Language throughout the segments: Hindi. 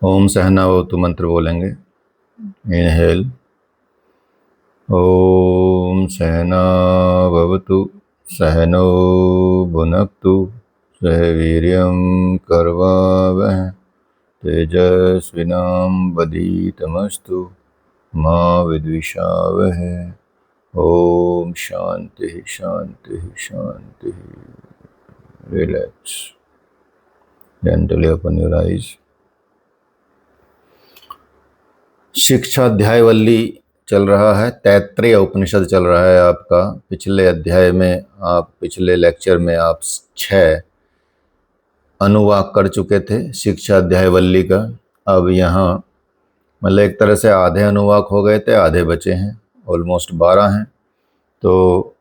ओम सहना वतु मंत्र बोलेंगे। इनहेल। ओम सहना भवतु सहनो भुनक्तु सह वीर्यं कर्वावहै तेजस्विनावधीतमस्तु मा विद्विषावहै। ओम शांति शांति शांति। Relax gently open your eyes। शिक्षा अध्यायवल्ली चल रहा है, तैत्तरीय उपनिषद चल रहा है आपका। पिछले अध्याय में पिछले लेक्चर में आप 6 अनुवाक कर चुके थे शिक्षा अध्यायवल्ली का। अब यहाँ मतलब एक तरह से आधे अनुवाक हो गए थे, आधे बचे हैं, ऑलमोस्ट 12 हैं। तो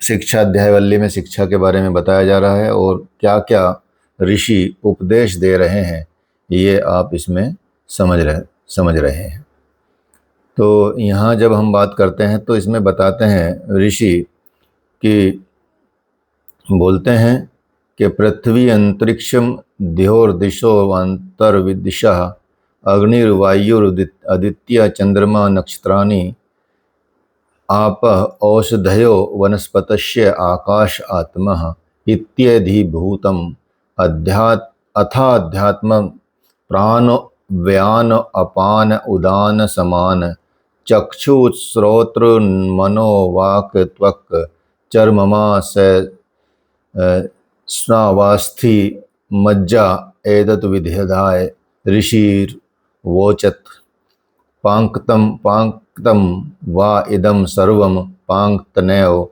शिक्षा अध्यायवल्ली में शिक्षा के बारे में बताया जा रहा है और क्या क्या ऋषि उपदेश दे रहे हैं ये आप इसमें समझ रहे हैं। तो यहाँ जब हम बात करते हैं तो इसमें बताते हैं ऋषि कि बोलते हैं कि पृथ्वी अंतरिक्षम द्योर्दिशोऽन्तर्विदिशः अग्निर्वायुरदित्य चंद्रमा नक्षत्राणि आपः औषधयो वनस्पतस्य आकाश आत्मा इत्यधिभूतम् अथाध्यात्म प्राण व्यान अपान उदान समान चक्षुश्रोत्र मनोवाक् त्वक् चर्ममा स्नावास्थि मज्जा एतत् विधिधाय ऋषिर्वोचत् पांक्तं वा इदं सर्वं पांक्तनैव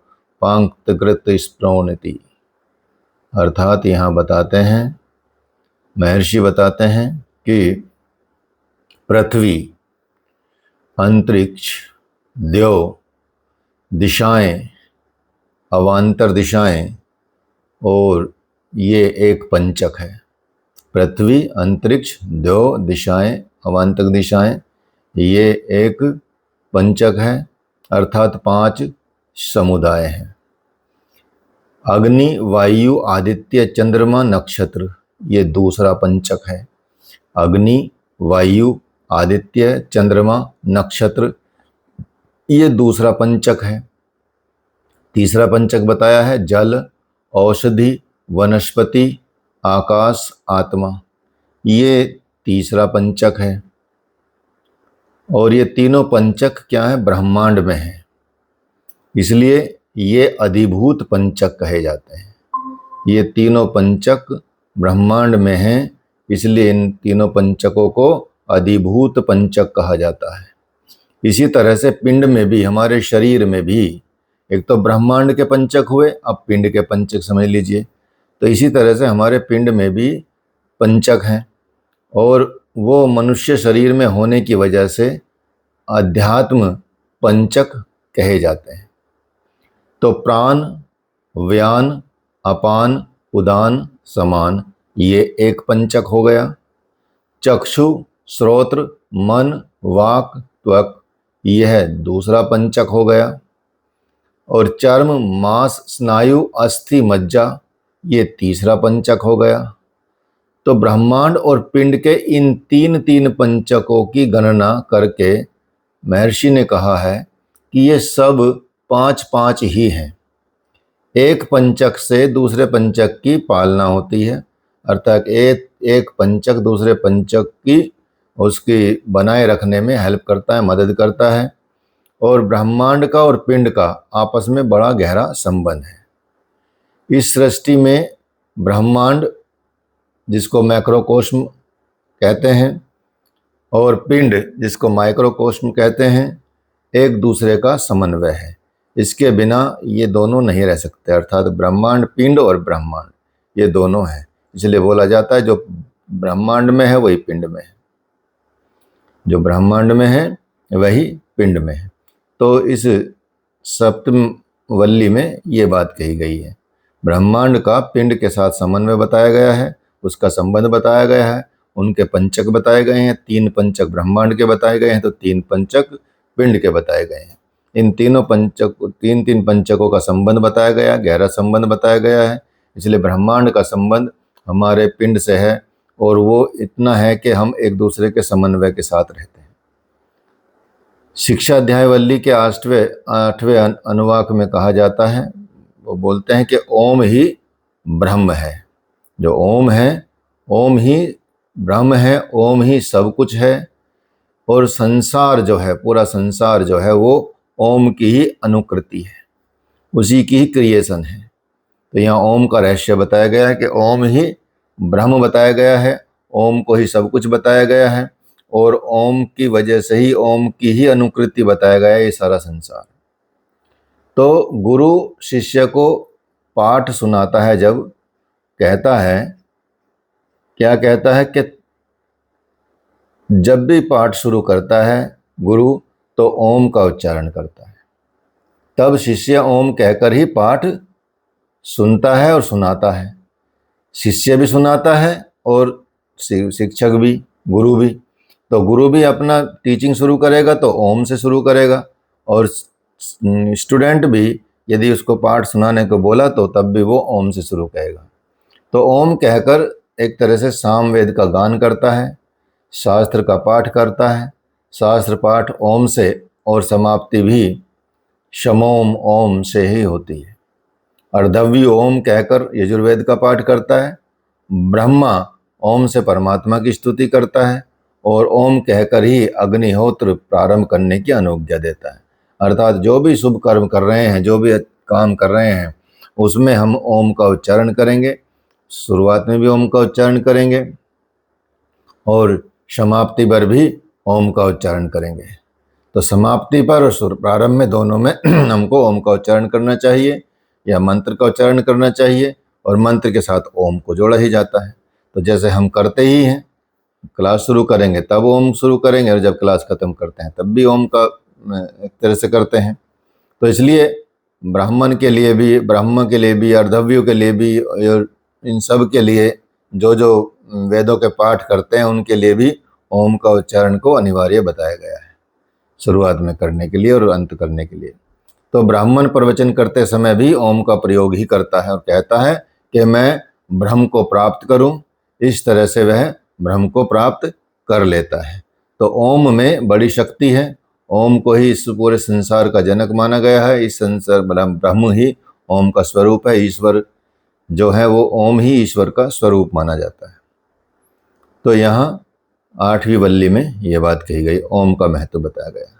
पांक्तकृत स्पृणोति। अर्थात यहाँ बताते हैं, महर्षि बताते हैं कि पृथ्वी, अंतरिक्ष, द्यौ, दिशाएं, अवान्तर दिशाएं और ये एक पंचक है। पृथ्वी, अंतरिक्ष, द्यौ, दिशाएं, अवान्तर दिशाएं, ये एक पंचक है, अर्थात 5 समुदाय हैं। अग्नि, वायु, आदित्य, चंद्रमा, नक्षत्र, ये दूसरा पंचक है। अग्नि, वायु, आदित्य, चंद्रमा, नक्षत्र, ये दूसरा पंचक है। तीसरा पंचक बताया है जल, औषधि, वनस्पति, आकाश, आत्मा, ये तीसरा पंचक है। और ये तीनों पंचक क्या है? ब्रह्मांड में है, इसलिए ये अधिभूत पंचक कहे जाते हैं। ये तीनों पंचक ब्रह्मांड में हैं, इसलिए इन तीनों पंचकों को अधिभूत पंचक कहा जाता है। इसी तरह से पिंड में भी, हमारे शरीर में भी, एक तो ब्रह्मांड के पंचक हुए, अब पिंड के पंचक समझ लीजिए। तो इसी तरह से हमारे पिंड में भी पंचक हैं और वो मनुष्य शरीर में होने की वजह से अध्यात्म पंचक कहे जाते हैं। तो प्राण, व्यान, अपान, उदान, समान, ये एक पंचक हो गया। चक्षु, श्रोत्र, मन, वाक, त्वक, यह दूसरा पंचक हो गया। और चर्म, मांस, स्नायु, अस्थि, मज्जा, ये तीसरा पंचक हो गया। तो ब्रह्मांड और पिंड के इन तीन पंचकों की गणना करके महर्षि ने कहा है कि ये सब 5 ही हैं। एक पंचक से दूसरे पंचक की पालना होती है, अर्थात एक पंचक दूसरे पंचक की उसकी बनाए रखने में हेल्प करता है, मदद करता है। और ब्रह्मांड का और पिंड का आपस में बड़ा गहरा संबंध है। इस सृष्टि में ब्रह्मांड, जिसको मैक्रोकोस्म कहते हैं, और पिंड, जिसको माइक्रोकोस्म कहते हैं, एक दूसरे का समन्वय है। इसके बिना ये दोनों नहीं रह सकते, अर्थात ब्रह्मांड, पिंड और ब्रह्मांड ये दोनों हैं। इसलिए बोला जाता है जो ब्रह्मांड में है वही पिंड में है, जो ब्रह्मांड में है वही पिंड में है। तो इस सप्तम वल्ली में ये बात कही गई है। ब्रह्मांड का पिंड के साथ समन्वय बताया गया है, उसका संबंध बताया गया है, उनके पंचक बताए गए हैं। 3 पंचक ब्रह्मांड के बताए गए हैं तो 3 पंचक पिंड के बताए गए हैं। इन तीनों तीन पंचकों का संबंध बताया गया, गहरा संबंध बताया गया है। इसलिए ब्रह्मांड का संबंध हमारे पिंड से है और वो इतना है कि हम एक दूसरे के समन्वय के साथ रहते हैं। शिक्षा अध्याय वल्ली के आठवें अनुवाक में कहा जाता है, वो बोलते हैं कि ओम ही ब्रह्म है। जो ओम है, ओम ही ब्रह्म है, ओम ही सब कुछ है। और संसार जो है, पूरा संसार जो है वो ओम की ही अनुकृति है, उसी की ही क्रिएशन है। तो यहाँ ओम का रहस्य बताया गया है कि ओम ही ब्रह्म बताया गया है, ओम को ही सब कुछ बताया गया है, और ओम की वजह से ही, ओम की ही अनुकृति बताया गया है ये सारा संसार। तो गुरु शिष्य को पाठ सुनाता है, जब कहता है, क्या कहता है कि जब भी पाठ शुरू करता है गुरु तो ओम का उच्चारण करता है, तब शिष्य ओम कहकर ही पाठ सुनता है और सुनाता है। शिष्य भी सुनाता है और शिक्षक भी, गुरु भी। तो गुरु भी अपना टीचिंग शुरू करेगा तो ओम से शुरू करेगा, और स्टूडेंट भी यदि उसको पाठ सुनाने को बोला तो तब भी वो ओम से शुरू करेगा। तो ओम कहकर एक तरह से सामवेद का गान करता है, शास्त्र का पाठ करता है। शास्त्र पाठ ओम से, और समाप्ति भी शमोम ओम से ही होती है। अर्धव्य ओम कहकर यजुर्वेद का पाठ करता है। ब्रह्मा ओम से परमात्मा की स्तुति करता है, और ओम कहकर ही अग्निहोत्र प्रारंभ करने की अनुज्ञा देता है। अर्थात जो भी शुभ कर्म कर रहे हैं, जो भी काम कर रहे हैं, उसमें हम ओम का उच्चारण करेंगे। शुरुआत में भी ओम का उच्चारण करेंगे और समाप्ति पर भी ओम का उच्चारण करेंगे। तो समाप्ति पर और प्रारंभ में, दोनों में हमको ओम का उच्चारण करना चाहिए, या मंत्र का उच्चारण करना चाहिए, और मंत्र के साथ ओम को जोड़ा ही जाता है। तो जैसे हम करते ही हैं, क्लास शुरू करेंगे तब ओम शुरू करेंगे, और जब क्लास खत्म करते हैं तब भी ओम का एक तरह से करते हैं। तो इसलिए ब्राह्मण के लिए भी, ब्रह्म के लिए भी, अर्धव्यों के लिए भी, और इन सब के लिए जो जो वेदों के पाठ करते हैं उनके लिए भी ओम का उच्चारण को अनिवार्य बताया गया है, शुरुआत में करने के लिए और अंत करने के लिए। तो ब्राह्मण प्रवचन करते समय भी ओम का प्रयोग ही करता है, और कहता है कि मैं ब्रह्म को प्राप्त करूं। इस तरह से वह ब्रह्म को प्राप्त कर लेता है। तो ओम में बड़ी शक्ति है। ओम को ही इस पूरे संसार का जनक माना गया है। इस संसार ब्रह्म ही ओम का स्वरूप है। ईश्वर जो है वो ओम ही ईश्वर का स्वरूप माना जाता है। तो यहाँ 8वीं वल्ली में ये बात कही गई, ओम का महत्व बताया गया।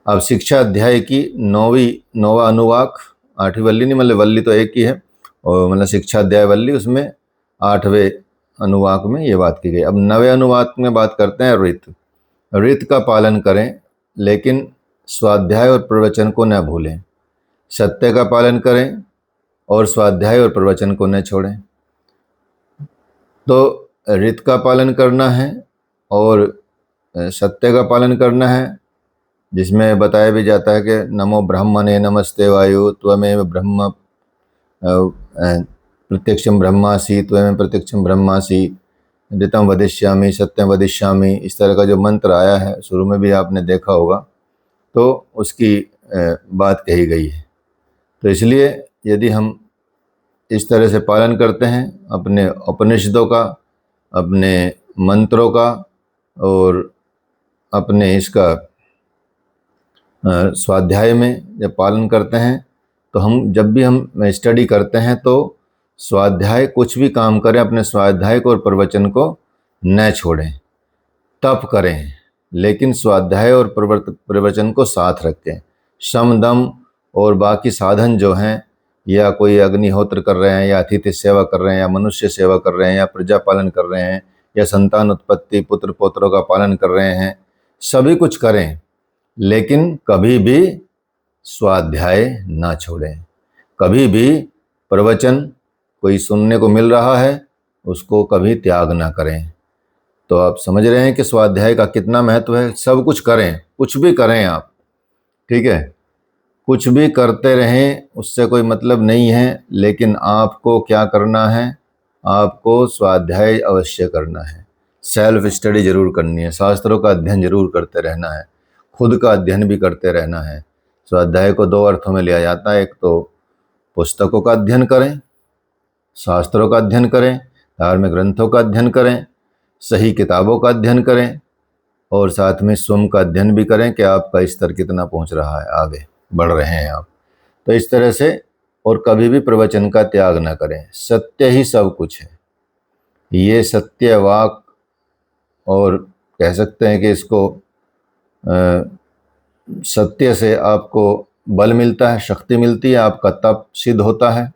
अब शिक्षा अध्याय की नौवा अनुवाक, 8वीं वल्ली नहीं, मतलब वल्ली तो एक ही है, और मतलब शिक्षा अध्याय वल्ली, उसमें 8वें अनुवाक में ये बात की गई। अब 9वें अनुवाक में बात करते हैं ऋत का पालन करें, लेकिन स्वाध्याय और प्रवचन को न भूलें। सत्य का पालन करें और स्वाध्याय और प्रवचन को न छोड़ें। तो ऋत का पालन करना है और सत्य का पालन करना है, जिसमें बताया भी जाता है कि नमो ब्रह्मणे नमस्ते वायु त्वमेव ब्रह्म प्रत्यक्षम ब्रह्मासि त्वमेव प्रत्यक्षम ब्रह्मासि ऋतम वदिष्यामि सत्यम वदिष्यामि। इस तरह का जो मंत्र आया है, शुरू में भी आपने देखा होगा, तो उसकी बात कही गई है। तो इसलिए यदि हम इस तरह से पालन करते हैं अपने उपनिषदों का, अपने मंत्रों का, और अपने इसका स्वाध्याय में जब पालन करते हैं, तो हम जब भी हम स्टडी करते हैं तो स्वाध्याय, कुछ भी काम करें अपने स्वाध्याय को और प्रवचन को न छोड़ें। तप करें लेकिन स्वाध्याय और प्रवचन को साथ रखें। श्रम दम और बाकी साधन जो हैं, या कोई अग्निहोत्र कर रहे हैं, या अतिथि सेवा कर रहे हैं, या मनुष्य सेवा कर रहे हैं, या प्रजा पालन कर रहे हैं, या संतान उत्पत्ति पुत्र पौत्रों का पालन कर रहे हैं, सभी कुछ करें, लेकिन कभी भी स्वाध्याय ना छोड़ें। कभी भी प्रवचन कोई सुनने को मिल रहा है उसको कभी त्याग ना करें। तो आप समझ रहे हैं कि स्वाध्याय का कितना महत्व है। सब कुछ करें, कुछ भी करें आप, ठीक है, कुछ भी करते रहें, उससे कोई मतलब नहीं है, लेकिन आपको क्या करना है, आपको स्वाध्याय अवश्य करना है। सेल्फ स्टडी जरूर करनी है, शास्त्रों का अध्ययन जरूर करते रहना है, खुद का अध्ययन भी करते रहना है। स्वाध्याय को 2 अर्थों में लिया जाता है। एक तो पुस्तकों का अध्ययन करें, शास्त्रों का अध्ययन करें, धार्मिक ग्रंथों का अध्ययन करें, सही किताबों का अध्ययन करें और साथ में स्वयं का अध्ययन भी करें कि आपका स्तर कितना पहुंच रहा है, आगे बढ़ रहे हैं आप। तो इस तरह से, और कभी भी प्रवचन का त्याग न करें। सत्य ही सब कुछ है, ये सत्य वाक, और कह सकते हैं कि इसको सत्य से आपको बल मिलता है, शक्ति मिलती है, आपका तप सिद्ध होता है।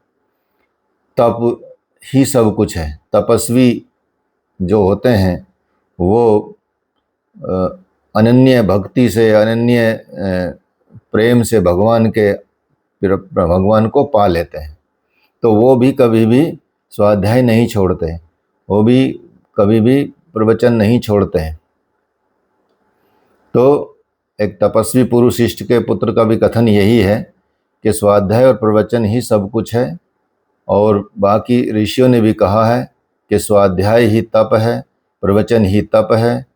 तप ही सब कुछ है। तपस्वी जो होते हैं वो अनन्य भक्ति से, अनन्य प्रेम से भगवान को पा लेते हैं। तो वो भी कभी भी स्वाध्याय नहीं छोड़ते, वो भी कभी भी प्रवचन नहीं छोड़ते हैं। तो एक तपस्वी पुरुष इष्ट के पुत्र का भी कथन यही है कि स्वाध्याय और प्रवचन ही सब कुछ है। और बाकी ऋषियों ने भी कहा है कि स्वाध्याय ही तप है, प्रवचन ही तप है,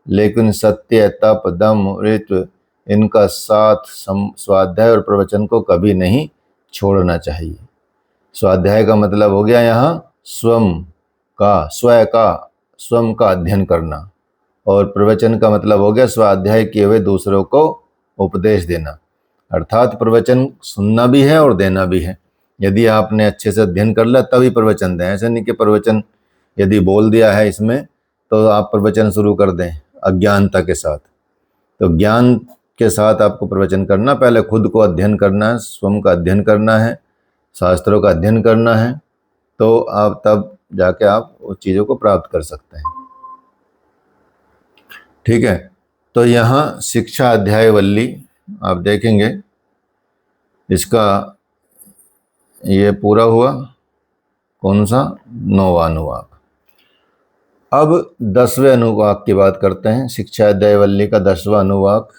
लेकिन सत्य, तप, दम, ऋत, इनका साथ स्वाध्याय और प्रवचन को कभी नहीं छोड़ना चाहिए। स्वाध्याय का मतलब हो गया यहाँ स्वयं का अध्ययन करना, और प्रवचन का मतलब हो गया स्वाध्याय किए हुए दूसरों को उपदेश देना। अर्थात प्रवचन सुनना भी है और देना भी है। यदि आपने अच्छे से अध्ययन कर लिया तभी प्रवचन दें। ऐसा नहीं कि प्रवचन यदि बोल दिया है इसमें तो आप प्रवचन शुरू कर दें अज्ञानता के साथ। तो ज्ञान के साथ आपको प्रवचन करना, पहले खुद को अध्ययन करना है, स्वयं का अध्ययन करना है, शास्त्रों का अध्ययन करना है, तो आप तब जाके आप उस चीज़ों को प्राप्त कर सकते हैं। ठीक है। तो यहाँ शिक्षा अध्यायवल्ली आप देखेंगे, इसका ये पूरा हुआ कौन सा, 9वां अनुवाक। अब 10वें अनुवाक की बात करते हैं। शिक्षा अध्यायवल्ली का 10वां अनुवाक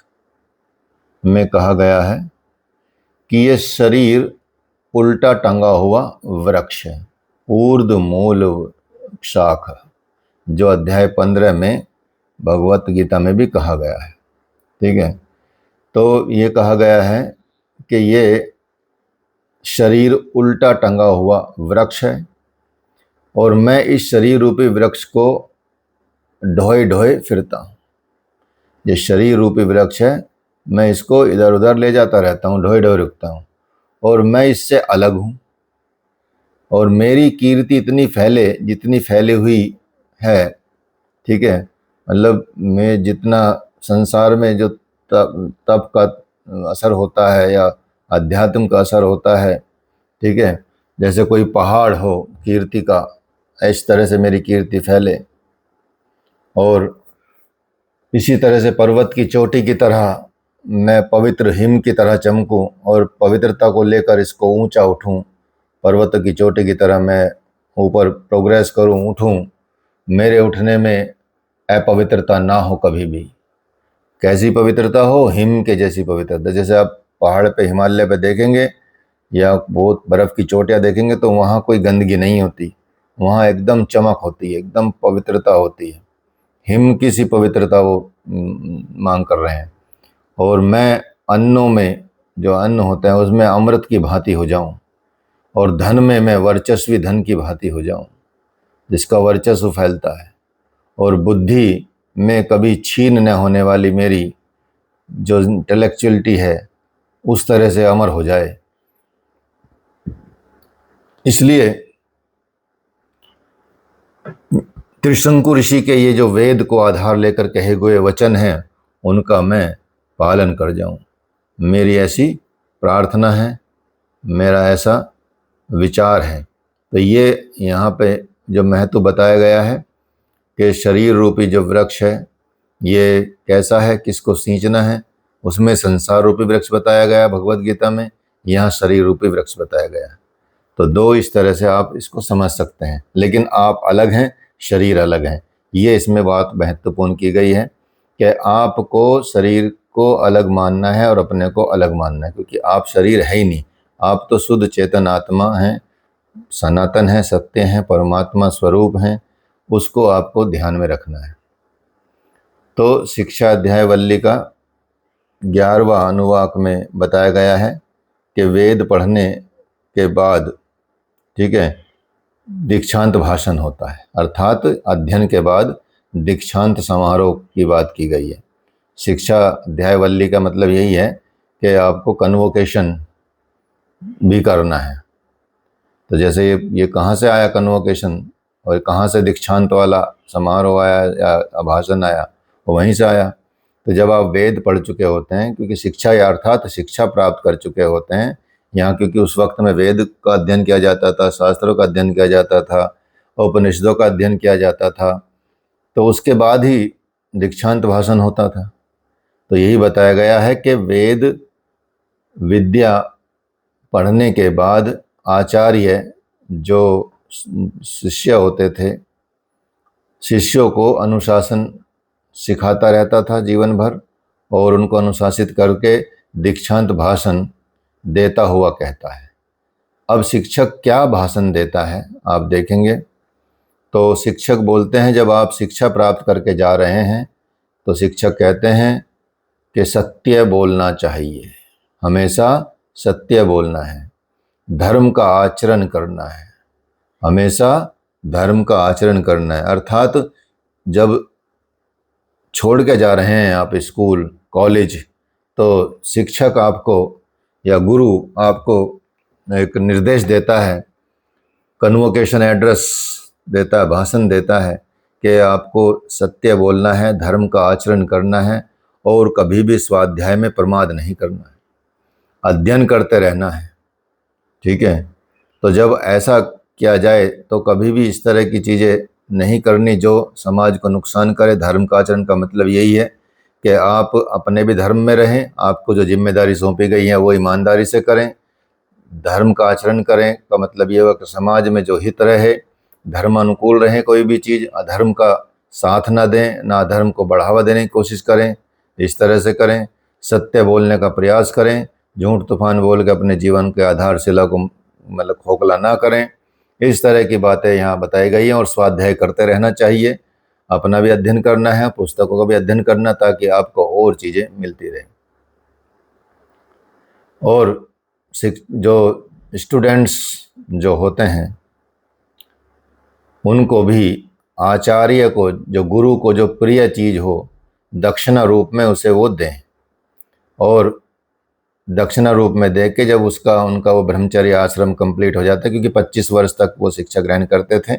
में कहा गया है कि ये शरीर उल्टा टंगा हुआ वृक्ष है, ऊर्ध्व मूल शाख, जो अध्याय 15 में भगवत गीता में भी कहा गया है। ठीक है। तो ये कहा गया है कि ये शरीर उल्टा टंगा हुआ वृक्ष है, और मैं इस शरीर रूपी वृक्ष को ढोए ढोए फिरता हूँ। ये शरीर रूपी वृक्ष है, मैं इसको इधर उधर ले जाता रहता हूँ, ढोए ढोए रुकता हूँ, और मैं इससे अलग हूँ। और मेरी कीर्ति इतनी फैले जितनी फैली हुई है। ठीक है। मतलब मैं जितना संसार में जो तप का असर होता है या अध्यात्म का असर होता है, ठीक है, जैसे कोई पहाड़ हो कीर्ति का, इस तरह से मेरी कीर्ति फैले, और इसी तरह से पर्वत की चोटी की तरह मैं पवित्र हिम की तरह चमकूं, और पवित्रता को लेकर इसको ऊंचा उठूं, पर्वत की चोटी की तरह मैं ऊपर प्रोग्रेस करूं, उठूं, मेरे उठने में अपवित्रता ना हो कभी भी। कैसी पवित्रता हो, हिम के जैसी पवित्रता। जैसे आप पहाड़ पे, हिमालय पे देखेंगे या बहुत बर्फ़ की चोटियाँ देखेंगे तो वहाँ कोई गंदगी नहीं होती, वहाँ एकदम चमक होती है, एकदम पवित्रता होती है। हिम की सी पवित्रता वो मांग कर रहे हैं। और मैं अन्नों में, जो अन्न होते हैं उसमें अमृत की भांति हो जाऊं, और धन में मैं वर्चस्वी धन की भांति हो जाऊं, जिसका वर्चस्व फैलता है, और बुद्धि में कभी छीन न होने वाली मेरी जो इंटेलेक्चुअलिटी है उस तरह से अमर हो जाए। इसलिए त्रिशंकु ऋषि के ये जो वेद को आधार लेकर कहे हुए वचन हैं उनका मैं पालन कर जाऊं, मेरी ऐसी प्रार्थना है, मेरा ऐसा विचार है। तो ये यहाँ पे जो महत्व बताया गया है कि शरीर रूपी जो वृक्ष है ये कैसा है, किसको सींचना है, उसमें संसार रूपी वृक्ष बताया गया भगवत गीता में, यहाँ शरीर रूपी वृक्ष बताया गया है। तो दो इस तरह से आप इसको समझ सकते हैं, लेकिन आप अलग हैं, शरीर अलग है। ये इसमें बात महत्वपूर्ण की गई है कि आपको शरीर को अलग मानना है और अपने को अलग मानना है, क्योंकि आप शरीर है ही नहीं, आप तो शुद्ध चेतन आत्मा हैं, सनातन है, सत्य हैं, परमात्मा स्वरूप हैं, उसको आपको ध्यान में रखना है। तो शिक्षा अध्यायवल्ली का 11वां अनुवाक में बताया गया है कि वेद पढ़ने के बाद, ठीक है, दीक्षांत भाषण होता है, अर्थात अध्ययन के बाद दीक्षांत समारोह की बात की गई है। शिक्षा अध्यायवल्ली का मतलब यही है कि आपको कन्वोकेशन भी करना है। तो जैसे ये कहाँ से आया कन्वोकेशन, और कहाँ से दीक्षांत वाला समारोह आया या भाषण आया, वो वहीं से आया। तो जब आप वेद पढ़ चुके होते हैं, क्योंकि शिक्षा या अर्थात शिक्षा प्राप्त कर चुके होते हैं यहाँ, क्योंकि उस वक्त में वेद का अध्ययन किया जाता था, शास्त्रों का अध्ययन किया जाता था, उपनिषदों का अध्ययन किया जाता था, तो उसके बाद ही दीक्षांत भाषण होता था। तो यही बताया गया है कि वेद विद्या पढ़ने के बाद आचार्य जो शिष्य होते थे, शिष्यों को अनुशासन सिखाता रहता था जीवन भर, और उनको अनुशासित करके दीक्षांत भाषण देता हुआ कहता है। अब शिक्षक क्या भाषण देता है आप देखेंगे तो शिक्षक बोलते हैं, जब आप शिक्षा प्राप्त करके जा रहे हैं तो शिक्षक कहते हैं कि सत्य बोलना चाहिए, हमेशा सत्य बोलना है, धर्म का आचरण करना है, हमेशा धर्म का आचरण करना है। अर्थात जब छोड़ के जा रहे हैं आप स्कूल कॉलेज, तो शिक्षक आपको या गुरु आपको एक निर्देश देता है, कन्वोकेशन एड्रेस देता है, भाषण देता है कि आपको सत्य बोलना है, धर्म का आचरण करना है, और कभी भी स्वाध्याय में प्रमाद नहीं करना है, अध्ययन करते रहना है। ठीक है, तो जब ऐसा किया जाए तो कभी भी इस तरह की चीज़ें नहीं करनी जो समाज को नुकसान करे। धर्म का आचरण का मतलब यही है कि आप अपने भी धर्म में रहें, आपको जो जिम्मेदारी सौंपी गई है वो ईमानदारी से करें, धर्म का आचरण करें का मतलब ये हुआ कि समाज में जो हित रहे, धर्म अनुकूल रहे, कोई भी चीज़ अधर्म का साथ ना दें, ना अधर्म को बढ़ावा देने की कोशिश करें, इस तरह से करें। सत्य बोलने का प्रयास करें, झूठ तूफान बोल के अपने जीवन के आधारशिला को मतलब खोखला ना करें। इस तरह की बातें यहाँ बताई गई हैं, और स्वाध्याय करते रहना चाहिए, अपना भी अध्ययन करना है, पुस्तकों का भी अध्ययन करना, ताकि आपको और चीज़ें मिलती रहें। और जो स्टूडेंट्स जो होते हैं उनको भी आचार्य को, जो गुरु को जो प्रिय चीज़ हो, दक्षिणा रूप में उसे वो दें, और दक्षिणा रूप में दे के जब उनका वो ब्रह्मचर्य आश्रम कंप्लीट हो जाता है, क्योंकि 25 वर्ष तक वो शिक्षा ग्रहण करते थे,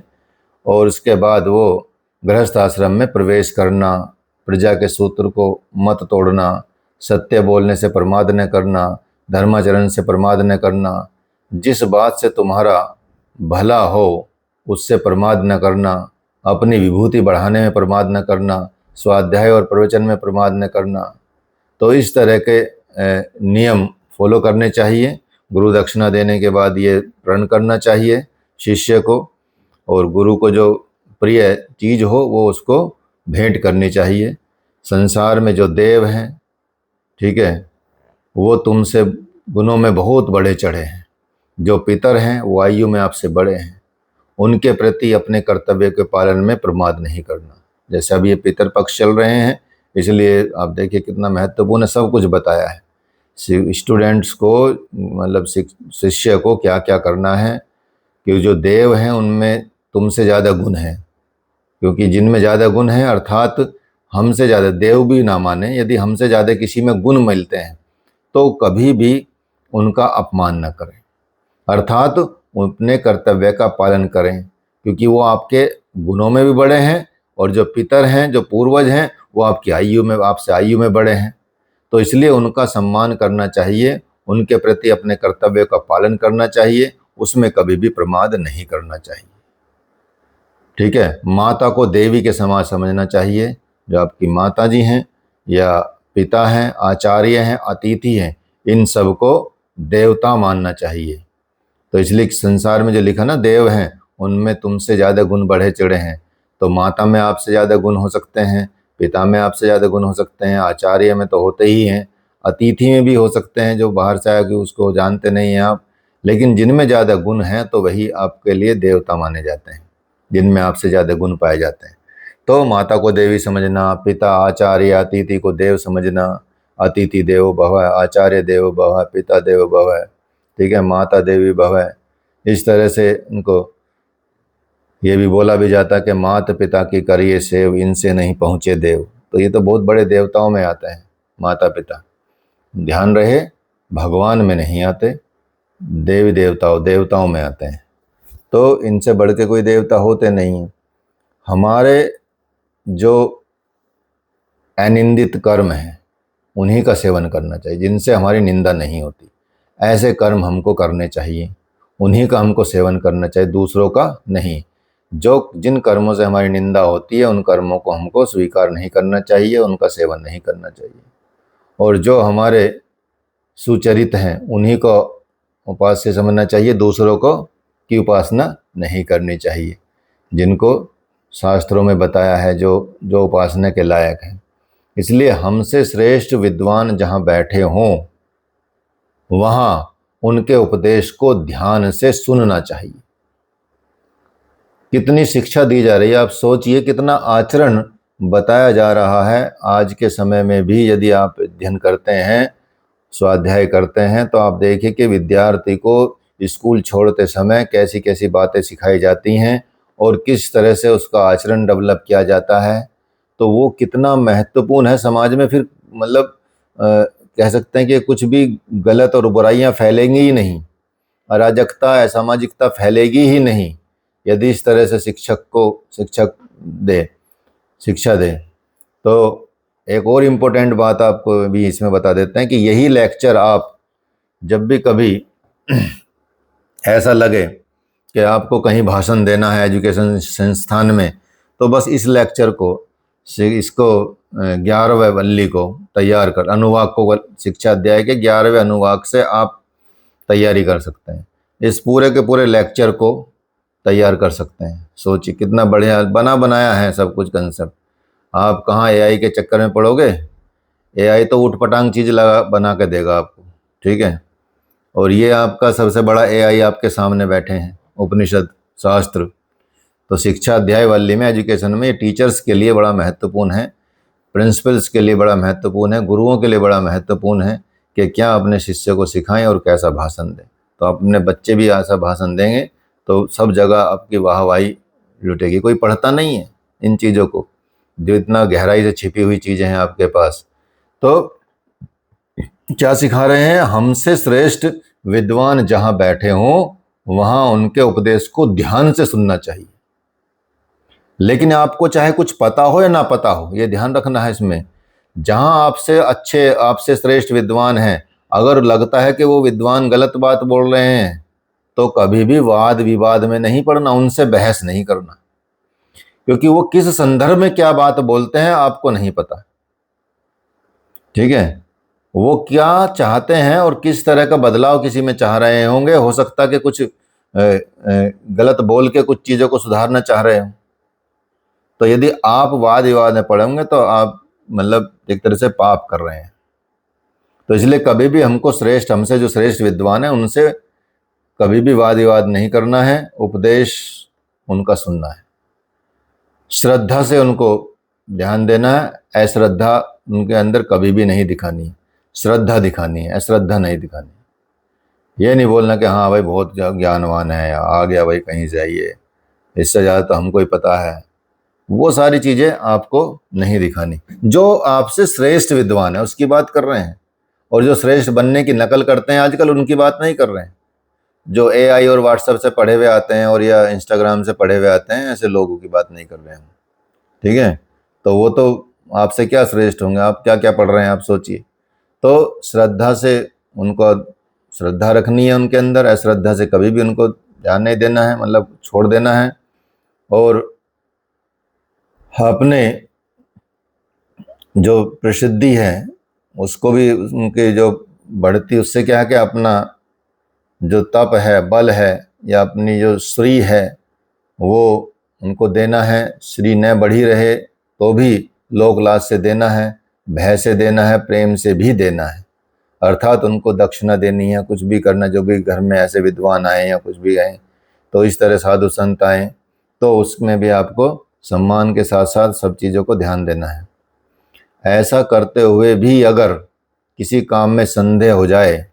और उसके बाद वो गृहस्थ आश्रम में प्रवेश करना, प्रजा के सूत्र को मत तोड़ना, सत्य बोलने से प्रमाद न करना, धर्माचरण से प्रमाद न करना, जिस बात से तुम्हारा भला हो उससे प्रमाद न करना, अपनी विभूति बढ़ाने में प्रमाद न करना, स्वाध्याय और प्रवचन में प्रमाद न करना। तो इस तरह के नियम फॉलो करने चाहिए। गुरु दक्षिणा देने के बाद ये प्रण करना चाहिए शिष्य को, और गुरु को जो प्रिय चीज़ हो वो उसको भेंट करनी चाहिए। संसार में जो देव हैं, ठीक है, वो तुमसे गुणों में बहुत बड़े चढ़े हैं, जो पितर हैं वो आयु में आपसे बड़े हैं, उनके प्रति अपने कर्तव्य के पालन में प्रमाद नहीं करना। जैसे अब ये पितर पक्ष चल रहे हैं, इसलिए आप देखिए कितना महत्वपूर्ण सब कुछ बताया है। स्टूडेंट्स को मतलब शिष्य को क्या क्या करना है, कि जो देव हैं उनमें तुमसे ज़्यादा गुण हैं, क्योंकि जिनमें ज़्यादा गुण हैं अर्थात हमसे ज़्यादा, देव भी ना माने, यदि हमसे ज़्यादा किसी में गुण मिलते हैं तो कभी भी उनका अपमान न करें, अर्थात अपने कर्तव्य का पालन करें, क्योंकि वो आपके गुणों में भी बड़े हैं, और जो पितर हैं, जो पूर्वज हैं, वो आपकी आयु में, आपसे आयु में बड़े हैं। तो इसलिए उनका सम्मान करना चाहिए, उनके प्रति अपने कर्तव्य का पालन करना चाहिए, उसमें कभी भी प्रमाद नहीं करना चाहिए। ठीक है, माता को देवी के समान समझना चाहिए। जो आपकी माता जी हैं या पिता हैं, आचार्य हैं, अतिथि हैं, इन सबको देवता मानना चाहिए। तो इसलिए संसार में जो लिखा ना देव हैं, उनमें तुमसे ज़्यादा गुण बढ़े चढ़े हैं। तो माता में आपसे ज़्यादा गुण हो सकते हैं, पिता में आपसे ज़्यादा गुण हो सकते हैं, आचार्य में तो होते ही हैं, अतिथि में भी हो सकते हैं जो बाहर से आया कि उसको जानते नहीं हैं आप। लेकिन जिनमें ज़्यादा गुण हैं तो वही आपके लिए देवता माने जाते हैं, जिनमें आपसे ज़्यादा गुण पाए जाते हैं। तो माता को देवी समझना, पिता आचार्य, अतिथि को देव समझना, अतिथि देवो भव, आचार्य देवो भव, पिता देवो भव, ठीक है, माता देवी भव, इस तरह से उनको ये भी बोला भी जाता है कि माता पिता की करिए सेव, इनसे नहीं पहुँचे देव। तो ये तो बहुत बड़े देवताओं में आते हैं माता पिता। ध्यान रहे, भगवान में नहीं आते, देवी देवताओं में आते हैं। तो इनसे बढ़ के कोई देवता होते नहीं हैं। हमारे जो अनिंदित कर्म हैं उन्हीं का सेवन करना चाहिए, जिनसे हमारी निंदा नहीं होती। ऐसे कर्म हमको करने चाहिए, उन्हीं का हमको सेवन करना चाहिए, दूसरों का नहीं। जिन कर्मों से हमारी निंदा होती है उन कर्मों को हमको स्वीकार नहीं करना चाहिए, उनका सेवन नहीं करना चाहिए। और जो हमारे सुचरित हैं उन्हीं को उपास्य समझना चाहिए, दूसरों को की उपासना नहीं करनी चाहिए, जिनको शास्त्रों में बताया है जो उपासना के लायक हैं। इसलिए हमसे श्रेष्ठ विद्वान जहाँ बैठे हों वहाँ उनके उपदेश को ध्यान से सुनना चाहिए। कितनी शिक्षा दी जा रही है, आप सोचिए, कितना आचरण बताया जा रहा है। आज के समय में भी यदि आप अध्ययन करते हैं, स्वाध्याय करते हैं, तो आप देखिए कि विद्यार्थी को स्कूल छोड़ते समय कैसी कैसी बातें सिखाई जाती हैं और किस तरह से उसका आचरण डेवलप किया जाता है। तो वो कितना महत्वपूर्ण है समाज में। फिर मतलब कह सकते हैं कि कुछ भी गलत और बुराइयां फैलेंगी ही नहीं, अराजकता असामाजिकता फैलेगी ही नहीं, यदि इस तरह से शिक्षा दे। तो एक और इम्पोर्टेंट बात आपको भी इसमें बता देते हैं कि यही लेक्चर आप जब भी कभी ऐसा लगे कि आपको कहीं भाषण देना है एजुकेशन संस्थान में, तो बस इस लेक्चर को, इसको 11वें वल्ली को तैयार कर, अनुवाक को, शिक्षा अध्याय के 11वें अनुवाक से आप तैयारी कर सकते हैं। इस पूरे के पूरे लेक्चर को तैयार कर सकते हैं। सोचिए कितना बढ़िया बना बनाया है सब कुछ कंसेप्ट। आप कहाँ एआई के चक्कर में पड़ोगे, एआई तो उठपटांग चीज़ लगा बना के देगा आपको, ठीक है। और ये आपका सबसे बड़ा एआई आपके सामने बैठे हैं, उपनिषद शास्त्र। तो शिक्षा अध्याय वल्ली में, एजुकेशन में, ये टीचर्स के लिए बड़ा महत्वपूर्ण है, प्रिंसिपल्स के लिए बड़ा महत्वपूर्ण है, गुरुओं के लिए बड़ा महत्वपूर्ण है कि क्या अपने शिष्य को सिखाएं और कैसा भाषण दें। तो अपने बच्चे भी ऐसा भाषण देंगे तो सब जगह आपकी वाहवाही लुटेगी। कोई पढ़ता नहीं है इन चीज़ों को, जो इतना गहराई से छिपी हुई चीज़ें हैं आपके पास। तो क्या सिखा रहे हैं, हमसे श्रेष्ठ विद्वान जहां बैठे हों वहां उनके उपदेश को ध्यान से सुनना चाहिए। लेकिन आपको चाहे कुछ पता हो या ना पता हो, यह ध्यान रखना है इसमें। जहां आपसे श्रेष्ठ विद्वान हैं, अगर लगता है कि वो विद्वान गलत बात बोल रहे हैं तो कभी भी वाद विवाद में नहीं पड़ना, उनसे बहस नहीं करना, क्योंकि वो किस संदर्भ में क्या बात बोलते हैं आपको नहीं पता, ठीक है। वो क्या चाहते हैं और किस तरह का बदलाव किसी में चाह रहे होंगे। हो सकता है कि कुछ गलत बोल के कुछ चीज़ों को सुधारना चाह रहे हो। तो यदि आप वाद विवाद में पड़ेंगे तो आप मतलब एक तरह से पाप कर रहे हैं। तो इसलिए कभी भी हमसे जो श्रेष्ठ विद्वान है उनसे कभी भी वाद विवाद नहीं करना है, उपदेश उनका सुनना है, श्रद्धा से उनको ध्यान देना है। अश्रद्धा उनके अंदर कभी भी नहीं दिखानी है, श्रद्धा दिखानी है, अश्रद्धा नहीं दिखानी। ये नहीं बोलना कि हाँ भाई बहुत ज्ञानवान है, आ गया भाई कहीं से आइए, इससे ज़्यादा तो हमको ही पता है। वो सारी चीज़ें आपको नहीं दिखानी। जो आपसे श्रेष्ठ विद्वान है उसकी बात कर रहे हैं, और जो श्रेष्ठ बनने की नकल करते हैं आजकल उनकी बात नहीं कर रहे हैं। जो एआई और व्हाट्सएप से पढ़े हुए आते हैं और या इंस्टाग्राम से पढ़े हुए आते हैं, ऐसे लोगों की बात नहीं कर रहे हैं, ठीक है। तो वो तो आपसे क्या श्रेष्ठ होंगे, आप क्या क्या पढ़ रहे हैं आप सोचिए। तो श्रद्धा से उनको श्रद्धा रखनी है उनके अंदर, अश्रद्धा से कभी भी उनको ध्यान नहीं देना है, मतलब छोड़ देना है। और अपने जो प्रसिद्धि है उसको भी, उनकी जो बढ़ती, उससे क्या है कि अपना जो तप है, बल है, या अपनी जो श्री है वो उनको देना है। श्री न बढ़ी रहे तो भी लोक लाज से देना है, भय से देना है, प्रेम से भी देना है। अर्थात उनको दक्षिणा देनी है, कुछ भी करना, जो भी घर में ऐसे विद्वान आए या कुछ भी आए, तो इस तरह साधु संत आए, तो उसमें भी आपको सम्मान के साथ साथ सब चीज़ों को ध्यान देना है। ऐसा करते हुए भी अगर किसी काम में संदेह हो जाए